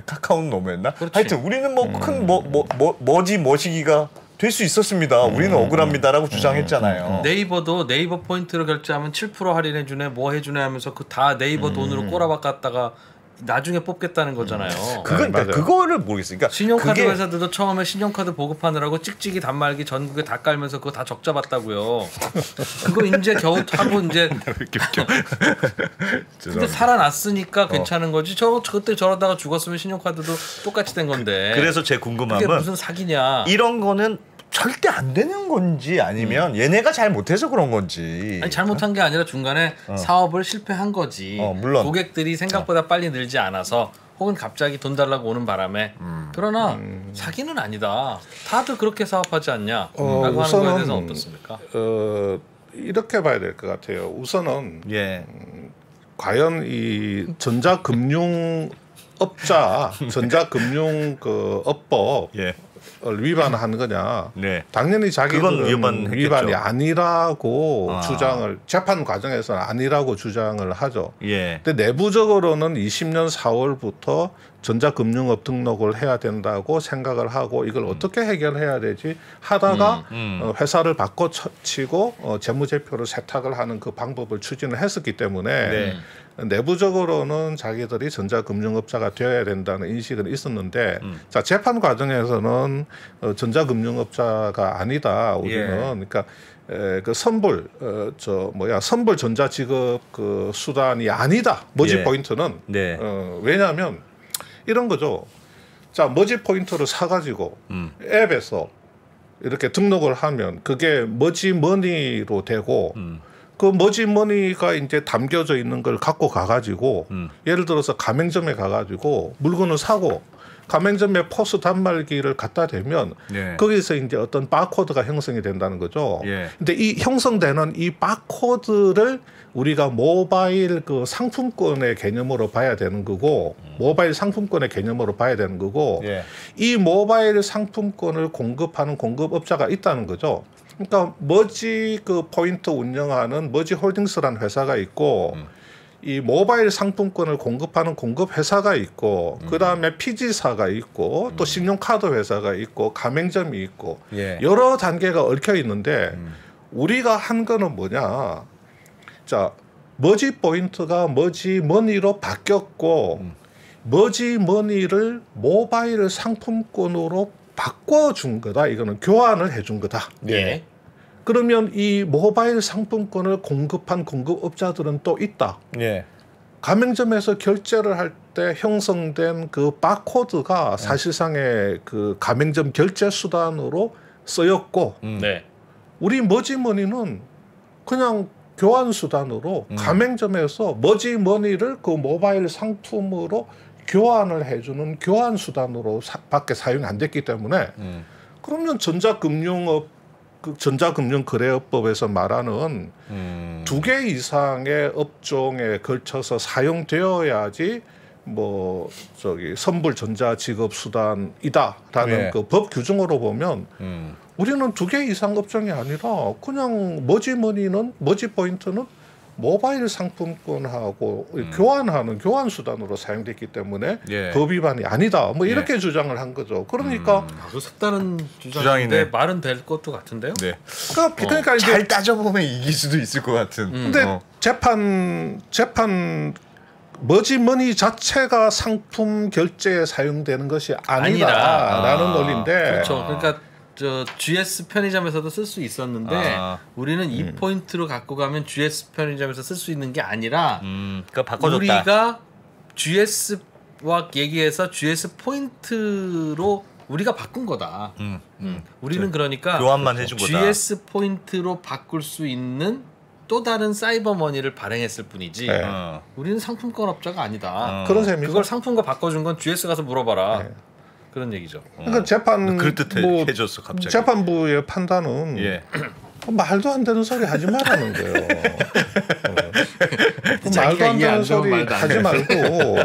카카오는 너무했나? 그렇지. 하여튼 우리는 뭐 큰 머지기가 될 수 있었습니다. 우리는 억울합니다라고 주장했잖아요. 네이버도 네이버 포인트로 결제하면 7% 할인해주네 뭐 해주네 하면서 그 다 네이버 돈으로 꼬라박았다가 나중에 뽑겠다는 거잖아요. 그거를 모르겠어요. 그러니까 신용카드 회사들도 처음에 신용카드 보급하느라고 찍찍이 단말기 전국에 다 깔면서 그거 다 적자 봤다고요. 그거 이제 겨우 하고 이제 근데 살아났으니까 괜찮은 거지. 그때 저러다가 죽었으면 신용카드도 똑같이 된 건데. 그래서 제 궁금함은 그게 무슨 사기냐. 이런 거는 절대 안 되는 건지 아니면 얘네가 잘 못해서 그런 건지. 아니 잘못한 게 아니라 중간에 사업을 실패한 거지. 물론 고객들이 생각보다 빨리 늘지 않아서 혹은 갑자기 돈 달라고 오는 바람에. 그러나 사기는 아니다. 다들 그렇게 사업하지 않냐? 라고 하는 거에 대해서 어떻습니까? 이렇게 봐야 될 것 같아요. 우선은 과연 이 전자금융 그 업법 위반한 거냐? 당연히 자기들은 위반이 아니라고 주장을 재판 과정에서는 아니라고 주장을 하죠. 근데 내부적으로는 20년 4월부터 전자금융업 등록을 해야 된다고 생각을 하고 이걸 어떻게 해결해야 되지 하다가 회사를 바꿔치고 재무제표를 세탁을 하는 그 방법을 추진을 했었기 때문에 내부적으로는 자기들이 전자금융업자가 되어야 된다는 인식은 있었는데 자 재판 과정에서는 전자금융업자가 아니다 우리는 그러니까 그 선불 선불 전자지급 그 수단이 아니다 머지 포인트는 왜냐하면 이런 거죠. 자 머지 포인트를 사가지고 앱에서 이렇게 등록을 하면 그게 머지머니로 되고 그 머지머니가 이제 담겨져 있는 걸 갖고 가가지고 예를 들어서 가맹점에 가가지고 물건을 사고 가맹점에 포스 단말기를 갖다 대면 거기서 이제 어떤 바코드가 형성이 된다는 거죠. 근데 이 형성되는 이 바코드를 우리가 모바일 그 상품권의 개념으로 봐야 되는 거고 모바일 상품권의 개념으로 봐야 되는 거고 이 모바일 상품권을 공급하는 공급업자가 있다는 거죠. 그러니까 머지 그 포인트 운영하는 머지 홀딩스라는 회사가 있고 이 모바일 상품권을 공급하는 공급 회사가 있고 그 다음에 피지사가 있고 또 신용카드 회사가 있고 가맹점이 있고 여러 단계가 얽혀 있는데 우리가 한 거는 뭐냐? 자 머지 포인트가 머지 머니로 바뀌었고 머지 머니를 모바일 상품권으로 바꿔준 거다. 이거는 교환을 해준 거다. 예. 그러면 이 모바일 상품권을 공급한 공급업자들은 또 있다. 예. 가맹점에서 결제를 할 때 형성된 그 바코드가 사실상의 그 가맹점 결제 수단으로 쓰였고 네. 우리 머지머니는 그냥 교환 수단으로 가맹점에서 머지머니를 그 모바일 상품으로 교환을 해주는 교환 수단으로 밖에 사용이 안 됐기 때문에 그러면 전자금융거래업법에서 말하는 2개 이상의 업종에 걸쳐서 사용되어야지 뭐 저기 선불 전자 지급 수단이다라는 그 법 규정으로 보면 우리는 2개 이상 업종이 아니라 그냥 머지포인트는 모바일 상품권하고 교환하는 교환 수단으로 사용됐기 때문에 법 위반이 아니다. 뭐 이렇게 주장을 한 거죠. 그러니까 아주 색다른 주장인데 말은 될 것도 같은데요. 네. 그러니까 이제 잘 따져보면 이길 수도 있을 것 같은. 근데 재판 머지머니 자체가 상품 결제에 사용되는 것이 아니다라는 논리인데. 그렇죠. 그러니까 저 GS 편의점에서도 쓸 수 있었는데 우리는 이 포인트로 갖고 가면 GS 편의점에서 쓸 수 있는 게 아니라 그러니까 바꿔줬다. 우리가 GS와 얘기해서 GS 포인트로 우리가 바꾼 거다. 우리는 그러니까 교환만 해준 거다. GS 포인트로 바꿀 수 있는 또 다른 사이버 머니를 발행했을 뿐이지 우리는 상품권 업자가 아니다. 그런 셈이죠. 그걸 상품과 바꿔준 건 GS 가서 물어봐라. 그런 얘기죠. 그러니까 재판 그럴듯해졌어 갑자기. 재판부의 판단은 말도 안 되는 소리 하지 말라는 거예요. 말도 안 되는 소리 하지 말고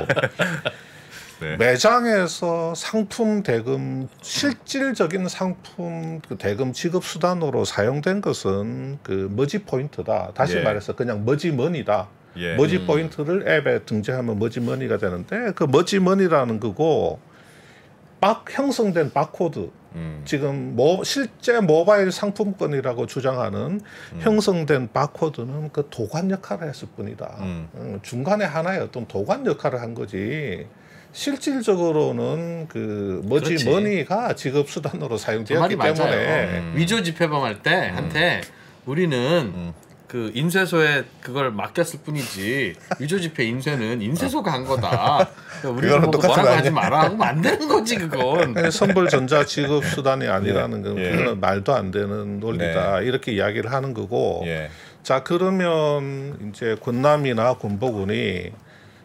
매장에서 상품 대금 실질적인 상품 그 대금 지급 수단으로 사용된 것은 그 머지 포인트다. 다시 말해서 그냥 머지머니다. 머지 포인트를 앱에 등재하면 머지머니가 되는데 그 머지머니라는 거고 형성된 바코드 지금 실제 모바일 상품권이라고 주장하는 형성된 바코드는 그 도관 역할을 했을 뿐이다. 중간에 하나의 어떤 도관 역할을 한 거지. 실질적으로는 그 머지머니가 지급 수단으로 사용되었기 때문에 위조 지폐범할 때 한테 우리는 그 인쇄소에 그걸 맡겼을 뿐이지 위조 지폐 인쇄는 인쇄소가 한 거다. 우리는 뭐라고 하지 마라 하고 만드는 거지 그건. 선불 전자 지급 수단이 아니라는 건 그건 말도 안 되는 논리다. 이렇게 이야기를 하는 거고. 자 그러면 이제 권남이나 권보군이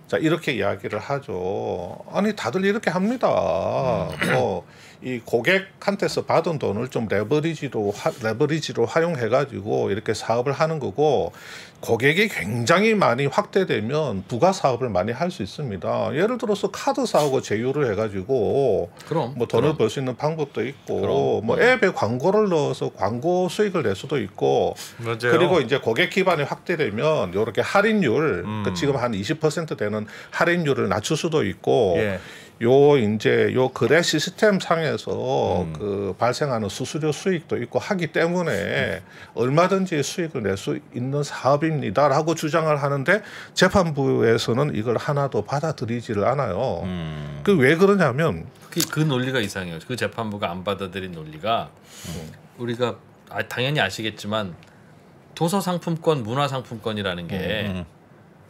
자 이렇게 이야기를 하죠. 아니 다들 이렇게 합니다. 뭐 이 고객한테서 받은 돈을 좀 레버리지로 활용해가지고 이렇게 사업을 하는 거고 고객이 굉장히 많이 확대되면 부가 사업을 많이 할 수 있습니다. 예를 들어서 카드 사하고 제휴를 해가지고 뭐 돈을 벌 수 있는 방법도 있고 뭐 앱에 광고를 넣어서 광고 수익을 낼 수도 있고 그리고 이제 고객 기반이 확대되면 이렇게 할인율 그 지금 한 20% 되는 할인율을 낮출 수도 있고 요 거래 시스템 상에서 그 발생하는 수수료 수익도 있고 하기 때문에 얼마든지 수익을 낼 수 있는 사업입니다라고 주장을 하는데 재판부에서는 이걸 하나도 받아들이지를 않아요. 그 왜 그러냐면 그 논리가 이상해요. 그 재판부가 안 받아들인 논리가 우리가 당연히 아시겠지만 도서 상품권, 문화 상품권이라는 게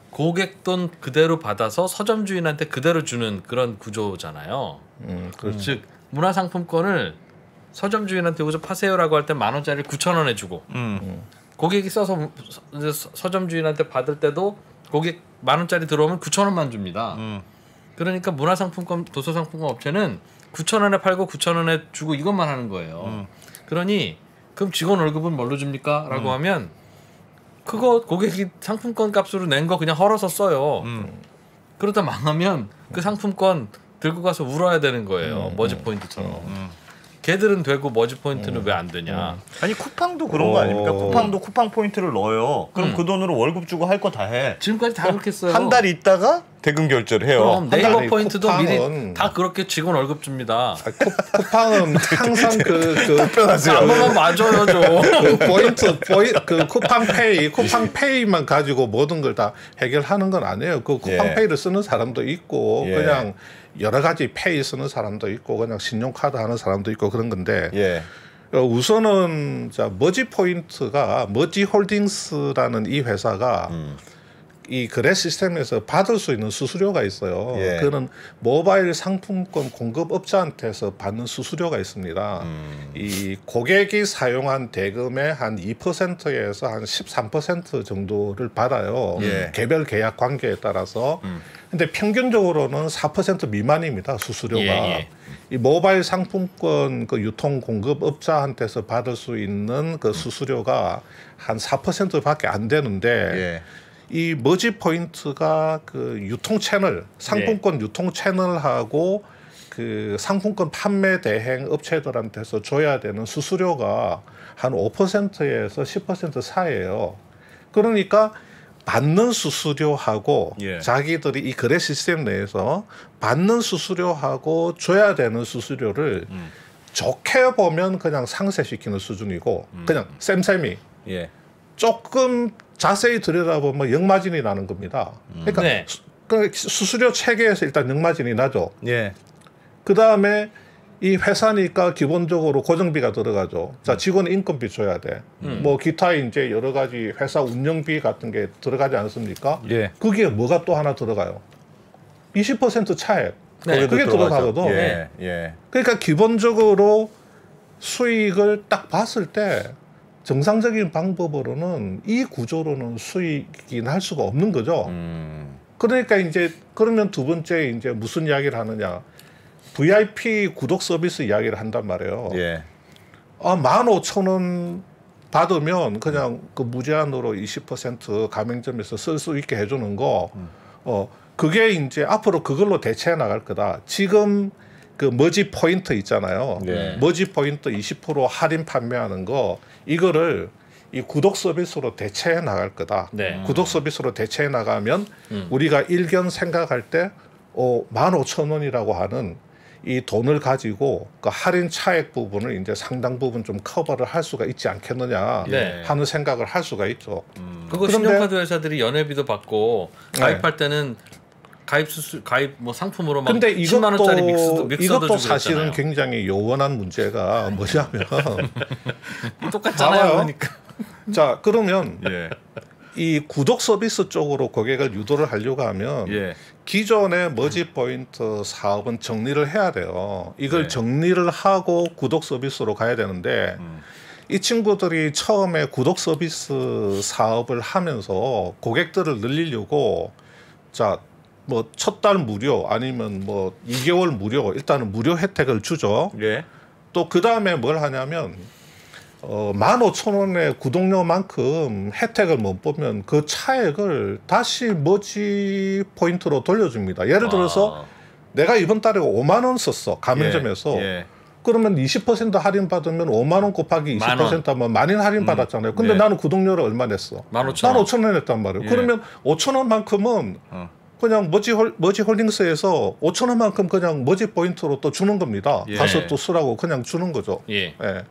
고객 돈 그대로 받아서 서점 주인한테 그대로 주는 그런 구조잖아요. 즉 문화 상품권을 서점 주인한테 여기서 파세요라고 할 때 10,000원짜리를 9,000원에 주고 고객이 써서 서점 주인한테 받을 때도 고객 10,000원짜리 들어오면 9,000원만 줍니다. 그러니까 문화 상품권, 도서 상품권 업체는 9,000원에 팔고 9,000원에 주고 이것만 하는 거예요. 그러니 그럼 직원 월급은 뭘로 줍니까? 라고 하면 그거 고객이 상품권 값으로 낸 거 그냥 헐어서 써요. 그러다 망하면 그 상품권 들고 가서 울어야 되는 거예요. 머지 포인트처럼. 걔들은 되고 머지 포인트는 왜 안 되냐? 아니 쿠팡도 그런 거 아닙니까? 쿠팡도 쿠팡 포인트를 넣어요. 그럼 그 돈으로 월급 주고 할 거 다 해. 지금까지 다 그렇게 써요. 한 달 있다가 대금 결제를 해요. 그럼 네이버 아니, 포인트도 쿠팡은- 미리 다 그렇게 직원 월급 줍니다. 쿠팡은 항상 그 한 번만 맞아요 좀. 그 쿠팡페이만 가지고 모든 걸 다 해결하는 건 아니에요. 그 쿠팡페이를 쓰는 사람도 있고 예. 그냥 여러 가지 페이 쓰는 사람도 있고 그냥 신용카드 하는 사람도 있고 그런 건데 예. 우선은 자 머지포인트가 머지홀딩스라는 이 회사가 이 거래 시스템에서 받을 수 있는 수수료가 있어요. 예. 그는 모바일 상품권 공급업자한테서 받는 수수료가 있습니다. 이 고객이 사용한 대금의 한 2%에서 한 13% 정도를 받아요. 예. 개별 계약 관계에 따라서. 근데 평균적으로는 4% 미만입니다. 수수료가. 예. 이 모바일 상품권 그 유통 공급업자한테서 받을 수 있는 그 수수료가 한 4%밖에 안 되는데 예. 이 머지 포인트가 그 유통 채널, 상품권 유통 채널하고 그 상품권 판매 대행 업체들한테서 줘야 되는 수수료가 한 5%에서 10% 사이예요. 그러니까 받는 수수료하고 예. 자기들이 이 거래 시스템 내에서 받는 수수료하고 줘야 되는 수수료를 좋게 보면 그냥 상쇄시키는 수준이고 그냥 쌤쌤이 예. 조금 자세히 들여다보면 역마진이 나는 겁니다. 그러니까 네. 그 수수료 체계에서 일단 역마진이 나죠. 예. 그 다음에 이 회사니까 기본적으로 고정비가 들어가죠. 자, 직원 인건비 줘야 돼. 뭐 기타 이제 여러 가지 회사 운영비 같은 게 들어가지 않습니까? 예. 그게 뭐가 또 하나 들어가요. 20% 차액. 네. 그게 들어가거든. 예. 예. 그러니까 기본적으로 수익을 딱 봤을 때 정상적인 방법으로는 이 구조로는 수익이 날 수가 없는 거죠. 그러니까 이제 그러면 두 번째 이제 무슨 이야기를 하느냐? VIP 구독 서비스 이야기를 한단 말이에요. 예. 15,000원 받으면 그냥 그 무제한으로 20% 가맹점에서 쓸 수 있게 해주는 거. 그게 이제 앞으로 그걸로 대체해 나갈 거다. 지금 그 머지 포인트 있잖아요. 네. 머지 포인트 20% 할인 판매하는 거 이거를 이 구독 서비스로 대체해 나갈 거다. 네. 구독 서비스로 대체해 나가면 우리가 일견 생각할 때 15,000원이라고 하는 이 돈을 가지고 그 할인 차액 부분을 이제 상당 부분 좀 커버를 할 수가 있지 않겠느냐 네. 하는 생각을 할 수가 있죠. 그거 그런데- 신용카드 회사들이 연회비도 받고 가입할 때는 가입 뭐 상품으로 막 근데 10만 원짜리 이것도 믹서도 주고 사실은 그랬잖아요. 굉장히 요원한 문제가 뭐냐면 똑같잖아요. 봐봐요. 그러니까. 자 그러면 예. 이 구독 서비스 쪽으로 고객을 유도를 하려고 하면 예. 기존의 머지 포인트 사업은 정리를 해야 돼요. 이걸 네. 정리를 하고 구독 서비스로 가야 되는데 이 친구들이 처음에 구독 서비스 사업을 하면서 고객들을 늘리려고 자 뭐 첫 달 무료 아니면 뭐 2개월 무료 일단은 무료 혜택을 주죠. 예. 또 그 다음에 뭘 하냐면 15,000원의 구독료만큼 혜택을 못 보면 그 차액을 다시 머지 포인트로 돌려줍니다. 예를 들어서 내가 이번 달에 5만 원 썼어 가맹점에서. 예. 그러면 20% 할인 받으면 5만 원 곱하기 20% 하면 만인 할인 받았잖아요. 근데 네. 나는 구독료를 얼마 냈어? 15,000원. 15,000원 냈단 말이에요. 예. 그러면 5,000원만큼은 그냥 머지 홀딩스에서 5,000원만큼 그냥 머지 포인트로 또 주는 겁니다. 예. 가서 또 쓰라고 그냥 주는 거죠. 예. 예.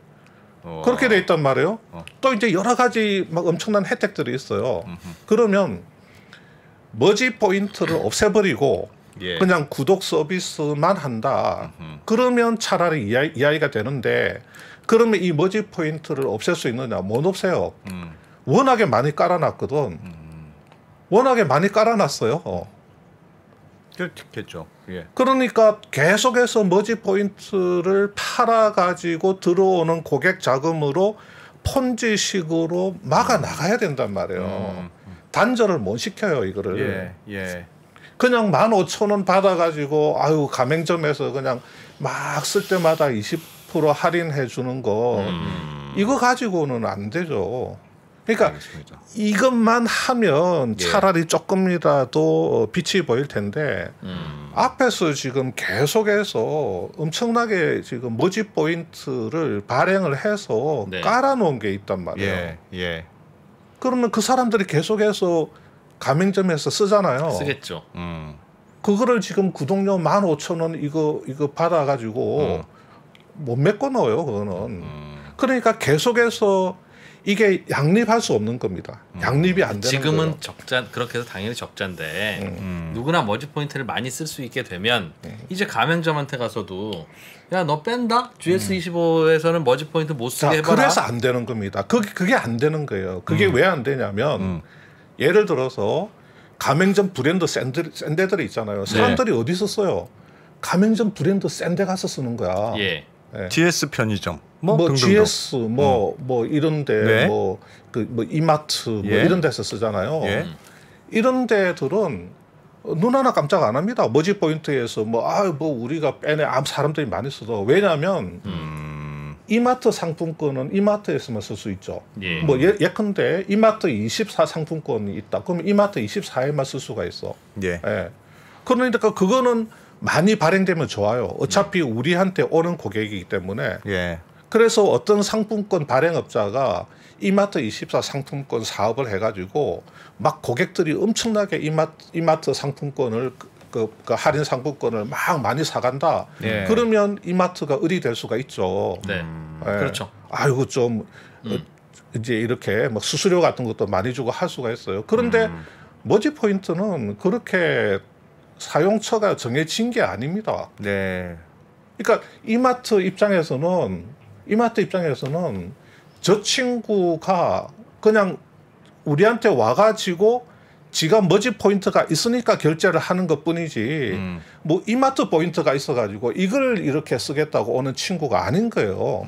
그렇게 돼 있단 말이에요. 또 이제 여러 가지 막 엄청난 혜택들이 있어요. 그러면 머지 포인트를 없애버리고 예. 그냥 구독 서비스만 한다. 그러면 차라리 이해가 되는데 그러면 이 머지 포인트를 없앨 수 있느냐? 못 없애요. 워낙에 많이 깔아놨거든. 워낙에 많이 깔아놨어요. 그렇겠죠. 예. 그러니까 계속해서 머지 포인트를 팔아가지고 들어오는 고객 자금으로 폰지식으로 막아 나가야 된단 말이에요. 단절을 못 시켜요 이거를. 예. 예. 그냥 15,000원 받아가지고 아유 가맹점에서 그냥 막 쓸 때마다 20% 할인해 주는 거 이거 가지고는 안 되죠. 그러니까 알겠습니다. 이것만 하면 예. 차라리 조금이라도 빛이 보일 텐데 앞에서 지금 계속해서 엄청나게 지금 머지 포인트를 발행을 해서 네. 깔아놓은 게 있단 말이에요. 예. 예. 그러면 그 사람들이 계속해서 가맹점에서 쓰잖아요. 쓰겠죠. 그거를 지금 구독료 15,000원 이거 받아가지고 못 메꿔 넣어요. 그거는. 그러니까 계속해서 이게 양립할 수 없는 겁니다. 양립이 안 되는 지금은 거예요. 적자 그렇게 해서 당연히 적자인데 누구나 머지 포인트를 많이 쓸 수 있게 되면 이제 가맹점한테 가서도 야 너 뺀다? GS25에서는 머지 포인트 못 쓰게 해봐라. 그래서 안 되는 겁니다. 그게 안 되는 거예요. 그게 왜 안 되냐면 예를 들어서 가맹점 브랜드 센 데들이 있잖아요. 사람들이 어디서 써요? 가맹점 브랜드 센 데 가서 쓰는 거야. 예. GS 편의점 뭐 등등등. GS 뭐 이런데 네. 뭐 이마트 뭐 예. 이런 데서 쓰잖아요. 예. 이런 데들은 눈 하나 깜짝 안 합니다. 머지 포인트에서 뭐 우리가 빼내 사람들이 많이 써도 왜냐하면 이마트 상품권은 이마트에서만 쓸 수 있죠. 예. 뭐 예컨대 이마트 24 상품권이 있다. 그러면 이마트 24에만 쓸 수가 있어. 예. 예. 그러니까 그거는 많이 발행되면 좋아요. 어차피 우리한테 오는 고객이기 때문에. 예. 그래서 어떤 상품권 발행업자가 이마트 24 상품권 사업을 해가지고 막 고객들이 엄청나게 이마트 상품권을 그 할인 상품권을 막 많이 사간다. 예. 그러면 이마트가 을이 될 수가 있죠. 네. 예. 그렇죠. 아이고 좀 이제 이렇게 막 수수료 같은 것도 많이 주고 할 수가 있어요. 그런데 머지 포인트는 그렇게 사용처가 정해진 게 아닙니다. 네. 그러니까 이마트 입장에서는 저 친구가 그냥 우리한테 와가지고 지가 머지 포인트가 있으니까 결제를 하는 것뿐이지 뭐 이마트 포인트가 있어가지고 이걸 이렇게 쓰겠다고 오는 친구가 아닌 거예요.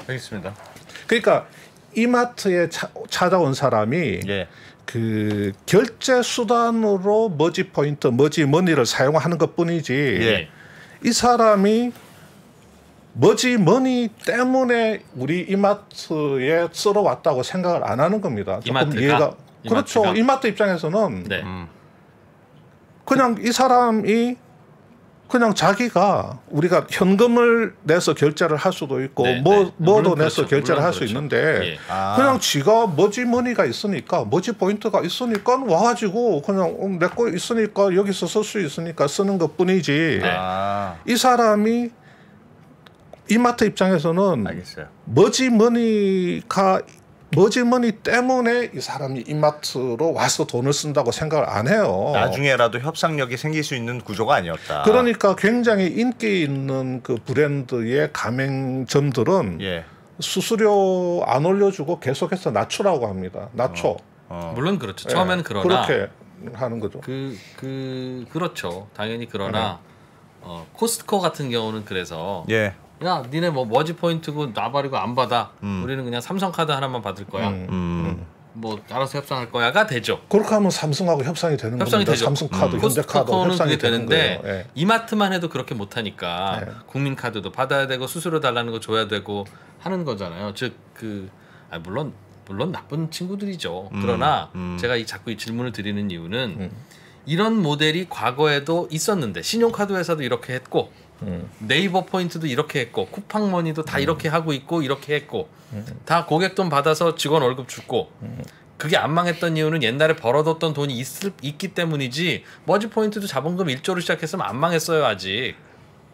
알겠습니다. 그러니까 이마트에 찾아온 사람이 예. 그 결제 수단으로 머지 포인트, 머지 머니를 사용하는 것뿐이지 예. 이 사람이 머지 머니 때문에 우리 이마트에 쓰러 왔다고 생각을 안 하는 겁니다. 조금 이마트가? 그렇죠. 이마트가? 이마트 입장에서는 네. 그냥 이 사람이 그냥 자기가 우리가 현금을 내서 결제를 할 수도 있고 네, 뭐도 네. 물론 내서 그렇죠. 결제를 물론 할 수 그렇죠. 있는데 예. 그냥 지가 머지 머니가 있으니까 머지 포인트가 있으니까 와가지고 그냥 내 거 있으니까 여기서 쓸 수 있으니까 쓰는 것뿐이지 네. 이 사람이 이마트 입장에서는 알겠어요. 머지 머니 때문에 이 사람이 이마트로 와서 돈을 쓴다고 생각을 안 해요. 나중에라도 협상력이 생길 수 있는 구조가 아니었다. 그러니까 굉장히 인기 있는 그 브랜드의 가맹점들은 예. 수수료 안 올려주고 계속해서 낮추라고 합니다. 낮춰. 물론 그렇죠. 예, 처음에는 그러나 그렇게 하는 거죠. 그렇죠. 당연히 그러나 코스트코 같은 경우는 그래서 예. 야 니네 뭐 머지 포인트고 나발이고 안 받아. 우리는 그냥 삼성카드 하나만 받을 거야. 뭐 알아서 협상할 거야가 되죠. 그렇게 하면 삼성하고 협상이 되는 협상이 겁니다. 되죠. 삼성카드, 현대카드 코스트코는 협상이 그게 되는 되는데 거예요. 예. 이마트만 해도 그렇게 못하니까 네. 국민카드도 받아야 되고 수수료 달라는 거 줘야 되고 하는 거잖아요. 즉 물론 나쁜 친구들이죠. 그러나 제가 자꾸 이 질문을 드리는 이유는 이런 모델이 과거에도 있었는데 신용카드 회사도 이렇게 했고 네이버 포인트도 이렇게 했고 쿠팡머니도 다 이렇게 하고 있고 이렇게 했고 다 고객 돈 받아서 직원 월급 주고 그게 안 망했던 이유는 옛날에 벌어뒀던 돈이 있기 때문이지 머지 포인트도 자본금 1조로 시작했으면 안 망했어요 아직.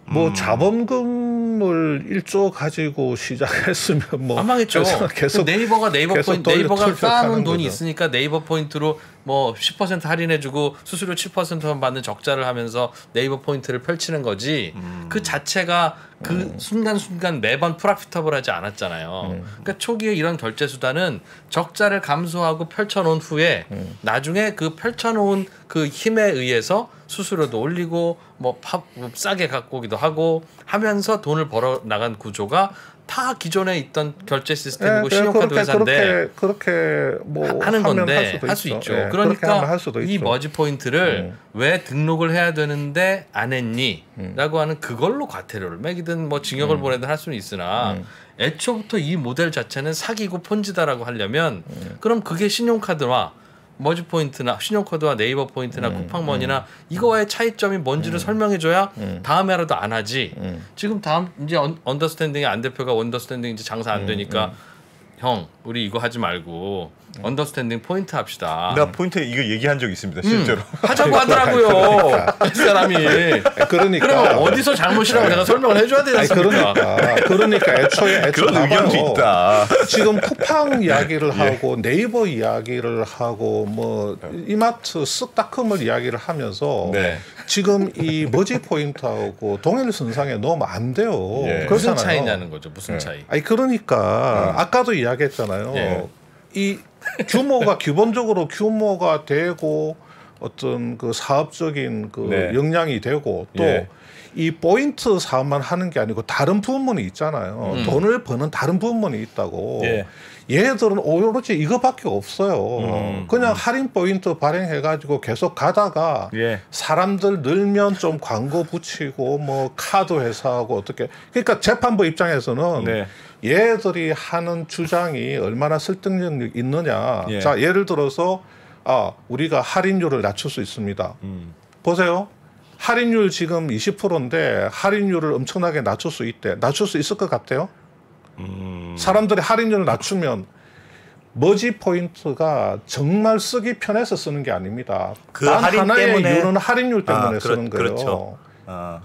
뭐 자본금을 1조 가지고 시작했으면 뭐 안 망했죠. 계속 네이버가 계속 네이버가 쌓아놓은 돈이 거죠. 있으니까 네이버 포인트로 뭐 10% 할인해주고 수수료 7%만 받는 적자를 하면서 네이버 포인트를 펼치는 거지. 그 자체가 그 순간순간 매번 프로피터블하지 않았잖아요. 그러니까 초기에 이런 결제 수단은 적자를 감수하고 펼쳐놓은 후에 나중에 그 펼쳐놓은 그 힘에 의해서 수수료도 올리고 뭐 싸게 갖고 오기도 하고 하면서 돈을 벌어 나간 구조가 다 기존에 있던 결제 시스템이고 신용카드 회사인데 그렇게 뭐 하는 건데 할 할 수 있죠. 예, 그렇게 그러니까 하면 할 수도 이 있죠. 머지 포인트를 왜 등록을 해야 되는데 안 했니?라고 하는 그걸로 과태료를 매기든 뭐 징역을 보내든 할 수는 있으나 애초부터 이 모델 자체는 사기고 폰지다라고 하려면 그럼 그게 신용카드와 머지 포인트나 신용카드와 네이버 포인트나 쿠팡머니나 이거와의 차이점이 뭔지를 설명해줘야 다음에라도 안 하지. 지금 다음 이제 언더스탠딩의 안 대표가 언더스탠딩 이제 장사 안 되니까 형 우리 이거 하지 말고 언더스탠딩 포인트 합시다. 내가 포인트 이거 얘기한 적 있습니다. 실제로. 하자고 하더라고요. 이 사람이. 그러니까 그러면 어디서 잘못이라고 내가 설명을 해줘야 되지 않습니까? 그러니까 애초에 그런 의견도 있다. 지금 쿠팡 이야기를 하고 네이버 이야기를 하고 뭐 이마트 쓱닷컴을 이야기를 하면서 네. 지금 이 머지 포인트하고 동일선상에 넣으면 안 돼요. 예. 무슨 그렇잖아요. 차이냐는 거죠. 무슨 차이? 아니 그러니까 아까도 이야기했잖아요. 예. 이 규모가 기본적으로 규모가 되고 어떤 그 사업적인 그 네. 역량이 되고 또 예. 이 포인트 사업만 하는 게 아니고 다른 부문이 있잖아요. 돈을 버는 다른 부문이 있다고. 예. 얘들은 오로지 이거밖에 없어요. 그냥 할인 포인트 발행해가지고 계속 가다가 예. 사람들 늘면 좀 광고 붙이고 뭐 카드 회사하고 어떻게 그러니까 재판부 입장에서는 네. 얘들이 하는 주장이 얼마나 설득력이 있느냐. 예. 자 예를 들어서 우리가 할인율을 낮출 수 있습니다. 보세요. 할인율 지금 20%인데 할인율을 엄청나게 낮출 수 있대. 낮출 수 있을 것 같아요? 사람들이 할인율을 낮추면 머지 포인트가 정말 쓰기 편해서 쓰는 게 아닙니다. 그 단 할인 하나의 때문에 이유는 할인율 때문에 쓰는 거예요. 그렇죠.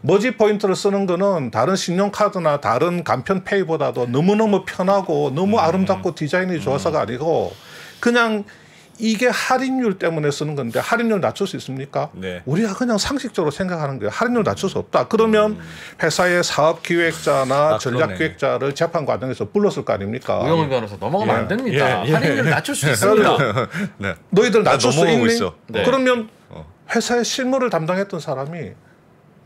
머지 포인트를 쓰는 거는 다른 신용카드나 다른 간편페이보다도 너무너무 편하고 너무 아름답고 디자인이 좋아서가 아니고 그냥 이게 할인율 때문에 쓰는 건데 할인율 낮출 수 있습니까? 네. 우리가 그냥 상식적으로 생각하는 거예요. 할인율 낮출 수 없다. 그러면 회사의 사업기획자나 전략기획자를 재판 과정에서 불렀을 거 아닙니까? 우영우 변호사 넘어가면 안 됩니다. 예. 할인율 낮출 수 있습니다. 네. 너희들 낮출 수 넘어가고 있니? 있어. 네. 그러면 회사의 실무를 담당했던 사람이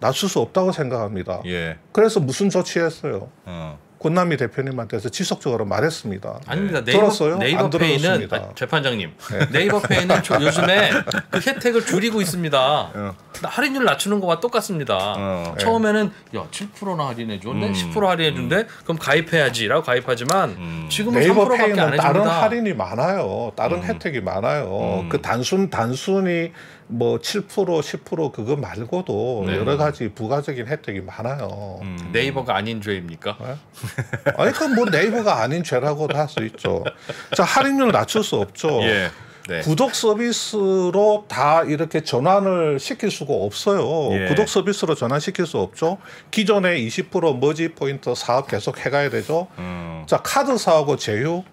낮출 수 없다고 생각합니다. 예. 그래서 무슨 조치했어요? 어. 권남희 대표님한테서 지속적으로 말했습니다. 아닙니다. 들었어요? 네이버 안 페이는 들었습니다. 재판장님. 네이버 페이는 요즘에 그 혜택을 줄이고 있습니다. 할인율 낮추는 거와 똑같습니다. 처음에는 야 7%나 할인해 줘, 10% 할인해 준대. 그럼 가입해야지라고 가입하지만 지금은 네이버 3%밖에 안 페이는 해줍니다. 다른 할인이 많아요. 다른 혜택이 많아요. 그 단순히 뭐 7%, 10% 그거 말고도 네. 여러 가지 부가적인 혜택이 많아요. 네이버가 아닌 죄입니까? 아니 그뭐 네이버가 아닌 죄라고도 할 수 있죠. 자 할인율 낮출 수 없죠. 예. 네. 구독 서비스로 다 이렇게 전환을 시킬 수가 없어요. 예. 구독 서비스로 전환시킬 수 없죠. 기존에 20% 머지 포인트 사업 계속 해가야 되죠. 자 카드사하고 제휴.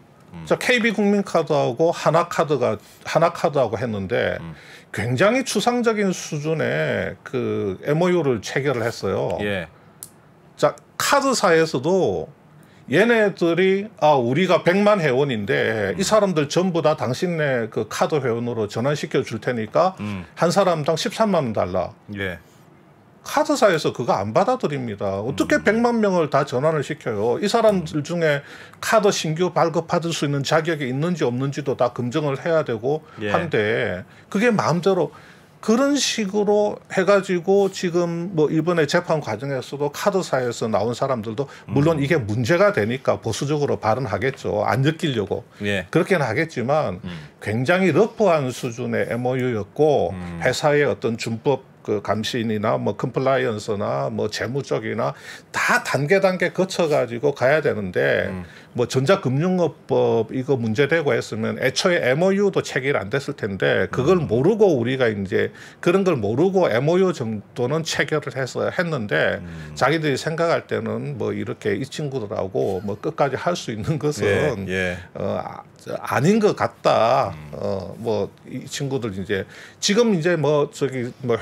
자 KB 국민카드하고 하나카드하고 했는데 굉장히 추상적인 수준의 그 MOU를 체결을 했어요. 예. 자 카드사에서도 얘네들이 우리가 100만 회원인데 이 사람들 전부 다 당신네 그 카드 회원으로 전환시켜 줄 테니까 한 사람당 13만 원 달라. 예. 카드사에서 그거 안 받아들입니다. 어떻게 100만 명을 다 전환을 시켜요? 이 사람들 중에 카드 신규 발급받을 수 있는 자격이 있는지 없는지도 다 검증을 해야 되고 예. 한데 그게 마음대로 그런 식으로 해가지고 지금 뭐 이번에 재판 과정에서도 카드사에서 나온 사람들도 물론 이게 문제가 되니까 보수적으로 발언하겠죠. 안 엮이려고. 예. 그렇게는 하겠지만 굉장히 러프한 수준의 MOU였고 회사의 어떤 준법 그 감시인이나 뭐 컴플라이언스나 뭐 재무 쪽이나 다 단계 거쳐가지고 가야 되는데 뭐 전자금융업법 이거 문제되고 했으면 애초에 MOU도 체결 안 됐을 텐데 그걸 모르고 우리가 이제 그런 걸 모르고 MOU 정도는 체결을 해서 했는데 자기들이 생각할 때는 뭐 이렇게 이 친구들하고 뭐 끝까지 할 수 있는 것은 예. 아닌 것 같다. 뭐 이 친구들 이제 지금 이제 뭐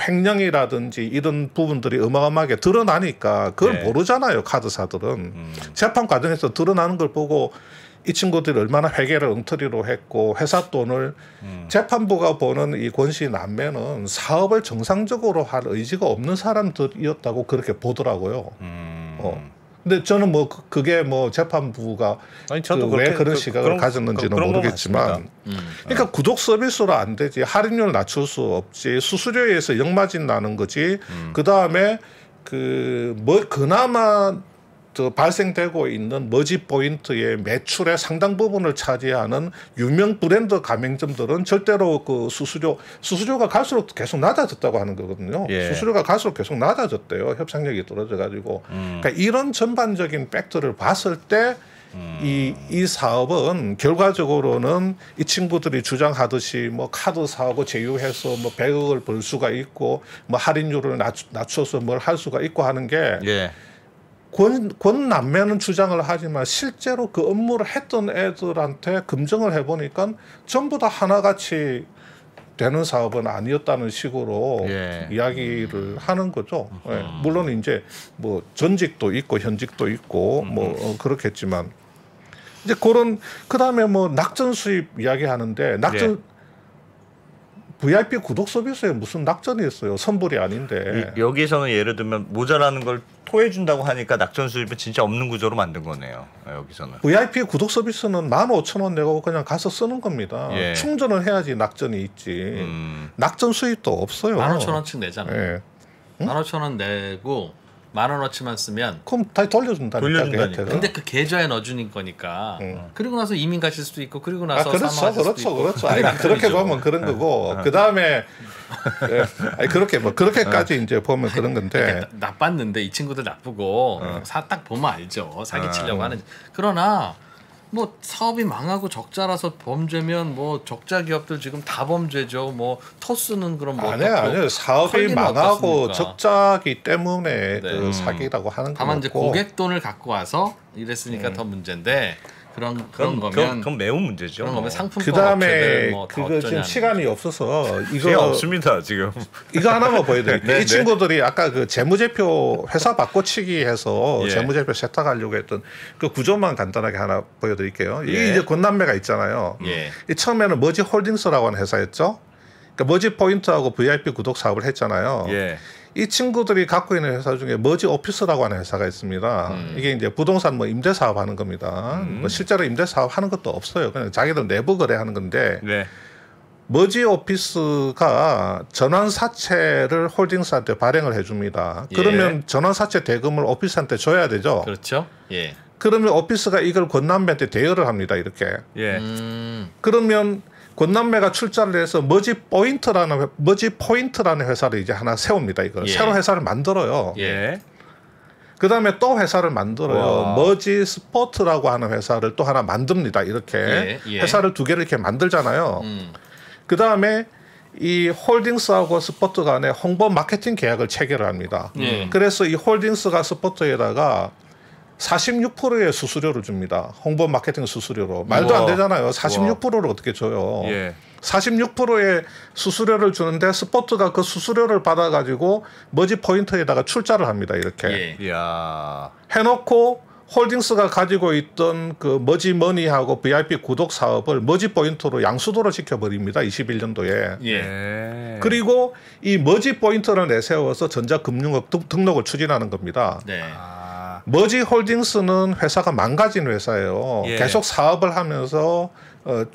횡령이라든지 이런 부분들이 어마어마하게 드러나니까 그걸 네. 모르잖아요. 카드사들은 재판 과정에서 드러나는 걸 보고 이 친구들이 얼마나 회계를 엉터리로 했고 회사 돈을 재판부가 보는 이 권씨 남매는 사업을 정상적으로 할 의지가 없는 사람들이었다고 그렇게 보더라고요. 근데 저는 뭐 그게 뭐 재판부가 아니, 저도 왜 그렇게 그런 시각을 가졌는지는 그런 것 모르겠지만 같습니다. 그러니까 구독 서비스로 안 되지 할인율 낮출 수 없지 수수료에서 역마진 나는 거지 그 다음에 그 뭐 그나마 발생되고 있는 머지 포인트의 매출의 상당 부분을 차지하는 유명 브랜드 가맹점들은 절대로 그 수수료가 갈수록 계속 낮아졌다고 하는 거거든요. 예. 수수료가 갈수록 계속 낮아졌대요. 협상력이 떨어져 가지고. 그러니까 이런 전반적인 팩트를 봤을 때 이 사업은 결과적으로는 이 친구들이 주장하듯이 뭐 카드 사고 제휴해서 뭐 100억을 벌 수가 있고 뭐 할인율을 낮춰서 뭘 할 수가 있고 하는 게 예. 권 남매는 주장을 하지만 실제로 그 업무를 했던 애들한테 검증을 해보니까 전부 다 하나같이 되는 사업은 아니었다는 식으로 예. 이야기를 하는 거죠. 예. 물론 이제 뭐 전직도 있고 현직도 있고 뭐 그렇겠지만 이제 그런 그다음에 뭐 낙전 수입 이야기하는데 낙전 VIP 구독 서비스에 무슨 낙전이 있어요? 선불이 아닌데. 여기서는 예를 들면 모자라는 걸 토해 준다고 하니까 낙전 수입은 진짜 없는 구조로 만든 거네요. 여기서는. VIP 구독 서비스는 15,000원 내고 그냥 가서 쓰는 겁니다. 예. 충전을 해야지 낙전이 있지. 낙전 수입도 없어요. 15,000원씩 내잖아요. 예. 15,000원 내고 10,000원어치만 쓰면 그럼 다시 돌려준다니까. 돌려준다니까. 근데 그 계좌에 넣어주는 거니까 그리고 나서 이민 가실 수도 있고 그리고 나서 그렇죠, 사망하실 수도 있고 그렇죠. 아니, 그렇게 보면 그런 거고 그 다음에 그렇게 뭐 그렇게까지 이제 보면 그런 건데 나빴는데 이 친구들 나쁘고 딱 보면 알죠 사기치려고 하는. 그러나 뭐 사업이 망하고 적자라서 범죄면 뭐 적자 기업들 지금 다 범죄죠. 뭐 토스는 그럼 뭐 아니요 사업이 망하고 적자기 때문에 그 사기라고 하는 거고. 다만 이제 고객 돈을 갖고 와서 이랬으니까 더 문제인데 그런 거면 그건 매우 문제죠. 그런 거면 상품권 그다음에 업체들 뭐 그거 지금 시간이 없어서 시간 없습니다 지금. 이거 하나만 보여드릴게요. 네, 이 친구들이 아까 그 재무제표 회사 바꿔치기 해서 예. 재무제표 세탁하려고 했던 그 구조만 간단하게 하나 보여드릴게요. 예. 이게 이제 권남매가 있잖아요. 예. 이 처음에는 머지 홀딩스라고 하는 회사였죠. 그러니까 머지 포인트하고 VIP 구독 사업을 했잖아요. 예. 이 친구들이 갖고 있는 회사 중에 머지 오피스라고 하는 회사가 있습니다. 이게 이제 부동산 뭐 임대 사업 하는 겁니다. 뭐 실제로 임대 사업 하는 것도 없어요. 그냥 자기들 내부 거래하는 건데 네. 머지 오피스가 전환 사채를 홀딩스한테 발행을 해줍니다. 예. 그러면 전환 사채 대금을 오피스한테 줘야 되죠. 그렇죠. 예. 그러면 오피스가 이걸 권남매한테 대여를 합니다. 이렇게. 예. 그러면 권남매가 출자를 해서 머지 포인트라는 회사를 이제 하나 세웁니다. 이거 예. 새로 회사를 만들어요. 예. 그다음에 또 회사를 만들어요. 와. 머지 스포트라고 하는 회사를 또 하나 만듭니다. 이렇게 예, 예. 회사를 두 개를 이렇게 만들잖아요. 그다음에 이 홀딩스하고 스포트 간에 홍보 마케팅 계약을 체결을 합니다. 예. 그래서 이 홀딩스가 스포트에다가 46%의 수수료를 줍니다. 홍보 마케팅 수수료로. 말도 안 우와. 되잖아요. 46%를 어떻게 줘요. 예. 46%의 수수료를 주는데 스포트가 그 수수료를 받아가지고 머지 포인트에다가 출자를 합니다. 이렇게. 예. 이야. 해놓고 홀딩스가 가지고 있던 그 머지 머니하고 VIP 구독 사업을 머지 포인트로 양수도로 시켜버립니다. 21년도에. 예. 예. 그리고 이 머지 포인트를 내세워서 전자금융업 등록을 추진하는 겁니다. 네. 머지 홀딩스는 회사가 망가진 회사예요. 예. 계속 사업을 하면서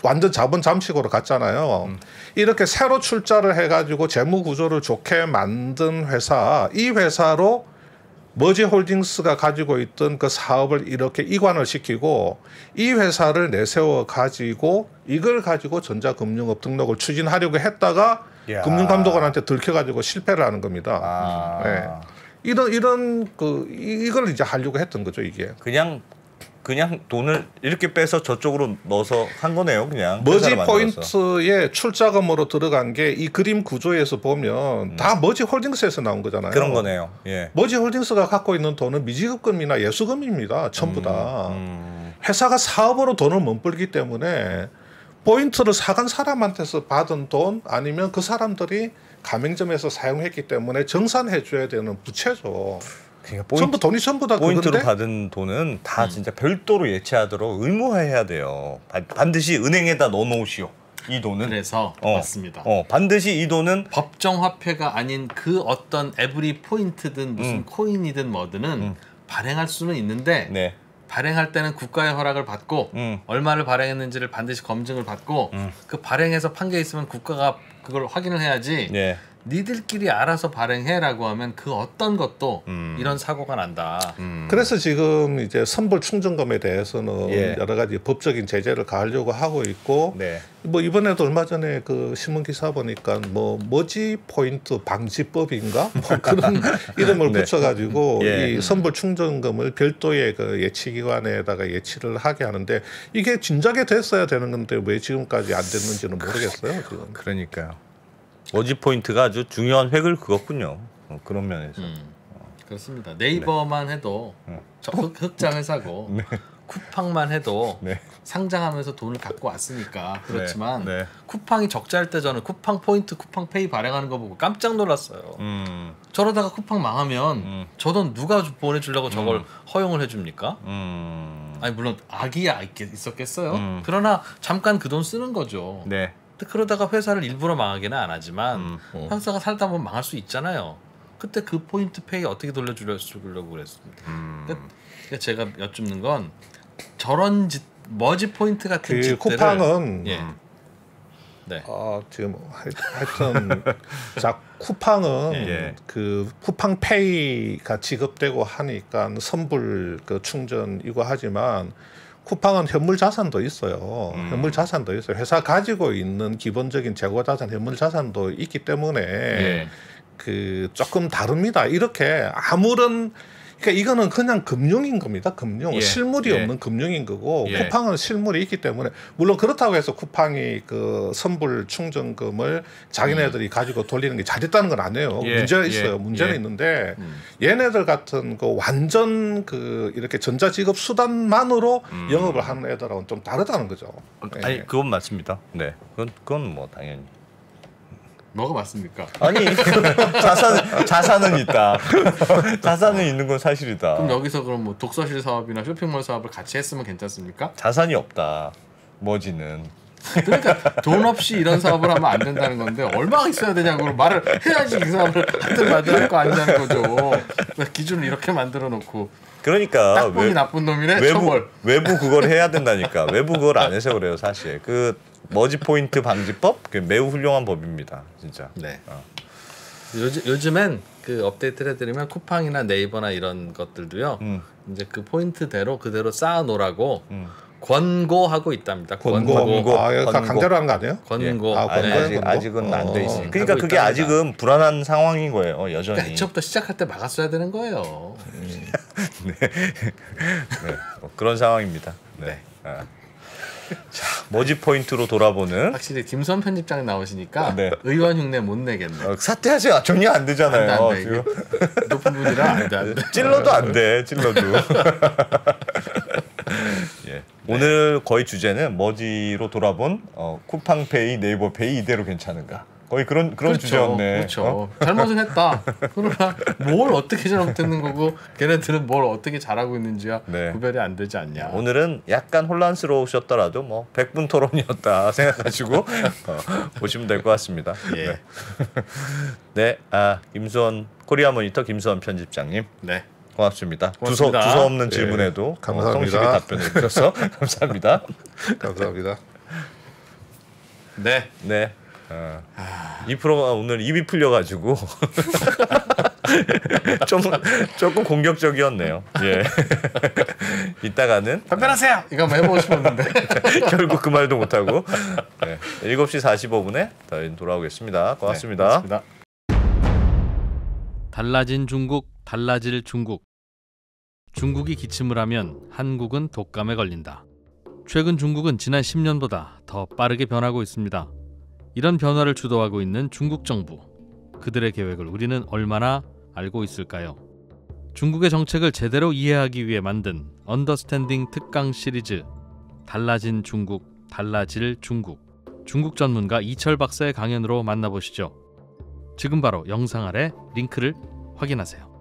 완전 자본 잠식으로 갔잖아요. 이렇게 새로 출자를 해가지고 재무 구조를 좋게 만든 회사, 이 회사로 머지 홀딩스가 가지고 있던 그 사업을 이렇게 이관을 시키고 이 회사를 내세워 가지고 이걸 가지고 전자금융업 등록을 추진하려고 했다가 야. 금융감독원한테 들켜가지고 실패를 하는 겁니다. 아. 네. 이런 이걸 이제 하려고 했던 거죠 이게. 그냥 돈을 이렇게 빼서 저쪽으로 넣어서 한 거네요, 그냥. 머지 회사를 만들어서. 포인트에 출자금으로 들어간 게 이 그림 구조에서 보면 다 머지 홀딩스에서 나온 거잖아요. 그런 거네요. 예. 머지 홀딩스가 갖고 있는 돈은 미지급금이나 예수금입니다. 전부 다. 회사가 사업으로 돈을 못 벌기 때문에 포인트를 사간 사람한테서 받은 돈 아니면 그 사람들이 가맹점에서 사용했기 때문에 정산해 줘야 되는 부채죠. 그러니까 전부 돈이 전부 다 포인트로 그건데 받은 돈은 다 진짜 별도로 예치하도록 의무화해야 돼요. 반드시 은행에다 넣어놓으시오. 이 돈은. 그래서 맞습니다. 반드시 이 돈은 법정 화폐가 아닌 그 어떤 에브리 포인트든 무슨 코인이든 뭐든은 발행할 수는 있는데 네. 발행할 때는 국가의 허락을 받고 얼마를 발행했는지를 반드시 검증을 받고 그 발행해서 판 게 있으면 국가가 그걸 확인을 해야지. 네. 니들끼리 알아서 발행해라고 하면 그 어떤 것도 이런 사고가 난다. 그래서 지금 이제 선불 충전금에 대해서는 예. 여러 가지 법적인 제재를 가하려고 하고 있고 네. 뭐 이번에도 얼마 전에 그 신문 기사 보니까 뭐 머지 포인트 방지법인가 뭐 그런 이름을 네. 붙여가지고 예. 이 선불 충전금을 별도의 그 예치기관에다가 예치를 하게 하는데 이게 진작에 됐어야 되는 건데 왜 지금까지 안 됐는지는 모르겠어요. 지금. 그러니까요. 머지 포인트가 아주 중요한 획을 그었군요. 그런 면에서. 그렇습니다. 네이버만 해도 흑자 회사고 쿠팡만 해도 네. 상장하면서 돈을 갖고 왔으니까 그렇지만 네. 쿠팡이 적자일 때 저는 쿠팡 포인트, 쿠팡 페이 발행하는 거 보고 깜짝 놀랐어요. 저러다가 쿠팡 망하면 저 돈 누가 보내주려고 저걸 허용을 해줍니까? 아니 물론 악의야 있었겠어요. 그러나 잠깐 그 돈 쓰는 거죠. 네. 근데 그러다가 회사를 일부러 망하기는 안 하지만 회사가 살다 보면 망할 수 있잖아요. 그때 그 포인트 페이 어떻게 돌려주려고 그랬습니다. 그러니까 제가 여쭙는 건 저런 머지 포인트 같은 그 집들을 쿠팡은 예. 네. 지금 하여튼 자 쿠팡은 예. 그 쿠팡페이가 지급되고 하니까 선불 그 충전 이거 하지만 쿠팡은 현물 자산도 있어요. 현물 자산도 있어요. 회사 가지고 있는 기본적인 재고 자산, 현물 자산도 있기 때문에 예. 그 조금 다릅니다. 이렇게 아무런 그러니까 이거는 그냥 금융인 겁니다. 금융 예. 실물이 예. 없는 금융인 거고 예. 쿠팡은 실물이 있기 때문에 물론 그렇다고 해서 쿠팡이 그 선불 충전금을 자기네들이 가지고 돌리는 게 잘했다는 건 아니에요. 예. 문제가 있어요. 예. 문제는 예. 있는데 얘네들 같은 그 완전 그 이렇게 전자지급 수단만으로 영업을 하는 애들하고는 좀 다르다는 거죠. 아니 예. 그건 맞습니다. 네. 그건 뭐 당연히. 뭐가 맞습니까? 아니 자산은 있다. 자산은 있는 건 사실이다. 그럼 여기서 그럼 뭐 독서실 사업이나 쇼핑몰 사업을 같이 했으면 괜찮습니까? 자산이 없다. 머지는. 그러니까 돈 없이 이런 사업을 하면 안 된다는 건데 얼마가 있어야 되냐고 말을 해야지 이 사업을 하든 말든 할 거 아니냐는 거죠. 기준을 이렇게 만들어 놓고 그러니까 딱 보기 나쁜 놈이네 처벌. 외부 그걸 해야 된다니까. 외부 그걸 안 해서 그래요 사실. 그 머지 포인트 방지법 매우 훌륭한 법입니다 진짜. 네. 요즘엔 그 업데이트를 해드리면 쿠팡이나 네이버나 이런 것들도요. 이제 그 포인트대로 그대로 쌓아놓으라고 권고하고 있답니다. 권고. 강제로 하는 거 아니에요? 권고. 네. 아직은 안 돼 있어요. 그러니까 그게 아직은 불안한 상황인 거예요 여전히. 그러니까 처음부터 시작할 때 막았어야 되는 거예요. 네. 그런 상황입니다. 네. 자, 머지 포인트로 돌아보는. 확실히 김수환 편집장이 나오시니까 네. 의원 흉내 못 내겠네. 사퇴하지 전혀 안 되잖아요. 안 돼, 지금. 높은 분이라 안 돼. 찔러도 안 돼. 찔러도. 예. 오늘 거의 주제는 머지로 돌아본 쿠팡페이, 네이버페이 이대로 괜찮은가? 거의 그런 그렇죠, 주제였네. 그렇죠. 잘못은 했다. 그러나 뭘 어떻게 잘못했는 거고 걔네들은 뭘 어떻게 잘하고 있는지야 네. 구별이 안 되지 않냐. 오늘은 약간 혼란스러우셨더라도 뭐 100분 토론이었다 생각하시고 보시면 될 것 같습니다. 예. 네, 김수원 코리아 모니터 김수원 편집장님. 네. 고맙습니다. 고맙습니다. 두서 없는 질문에도 감사합니다. 성실히 답변해 주셔서 감사합니다. 감사합니다. 네. 네. 이 프로가 오늘 입이 풀려가지고 조금 공격적이었네요. 예. 이따가는 답변하세요. 이거 한번 해보고 싶었는데 결국 그 말도 못하고 7시 45분에 저희는 돌아오겠습니다. 고맙습니다. 네, 고맙습니다. 달라진 중국, 달라질 중국. 중국이 기침을 하면 한국은 독감에 걸린다. 최근 중국은 지난 10년보다 더 빠르게 변하고 있습니다. 이런 변화를 주도하고 있는 중국 정부. 그들의 계획을 우리는 얼마나 알고 있을까요? 중국의 정책을 제대로 이해하기 위해 만든 언더스탠딩 특강 시리즈 달라진 중국, 달라질 중국. 중국 전문가 이철 박사의 강연으로 만나보시죠. 지금 바로 영상 아래 링크를 확인하세요.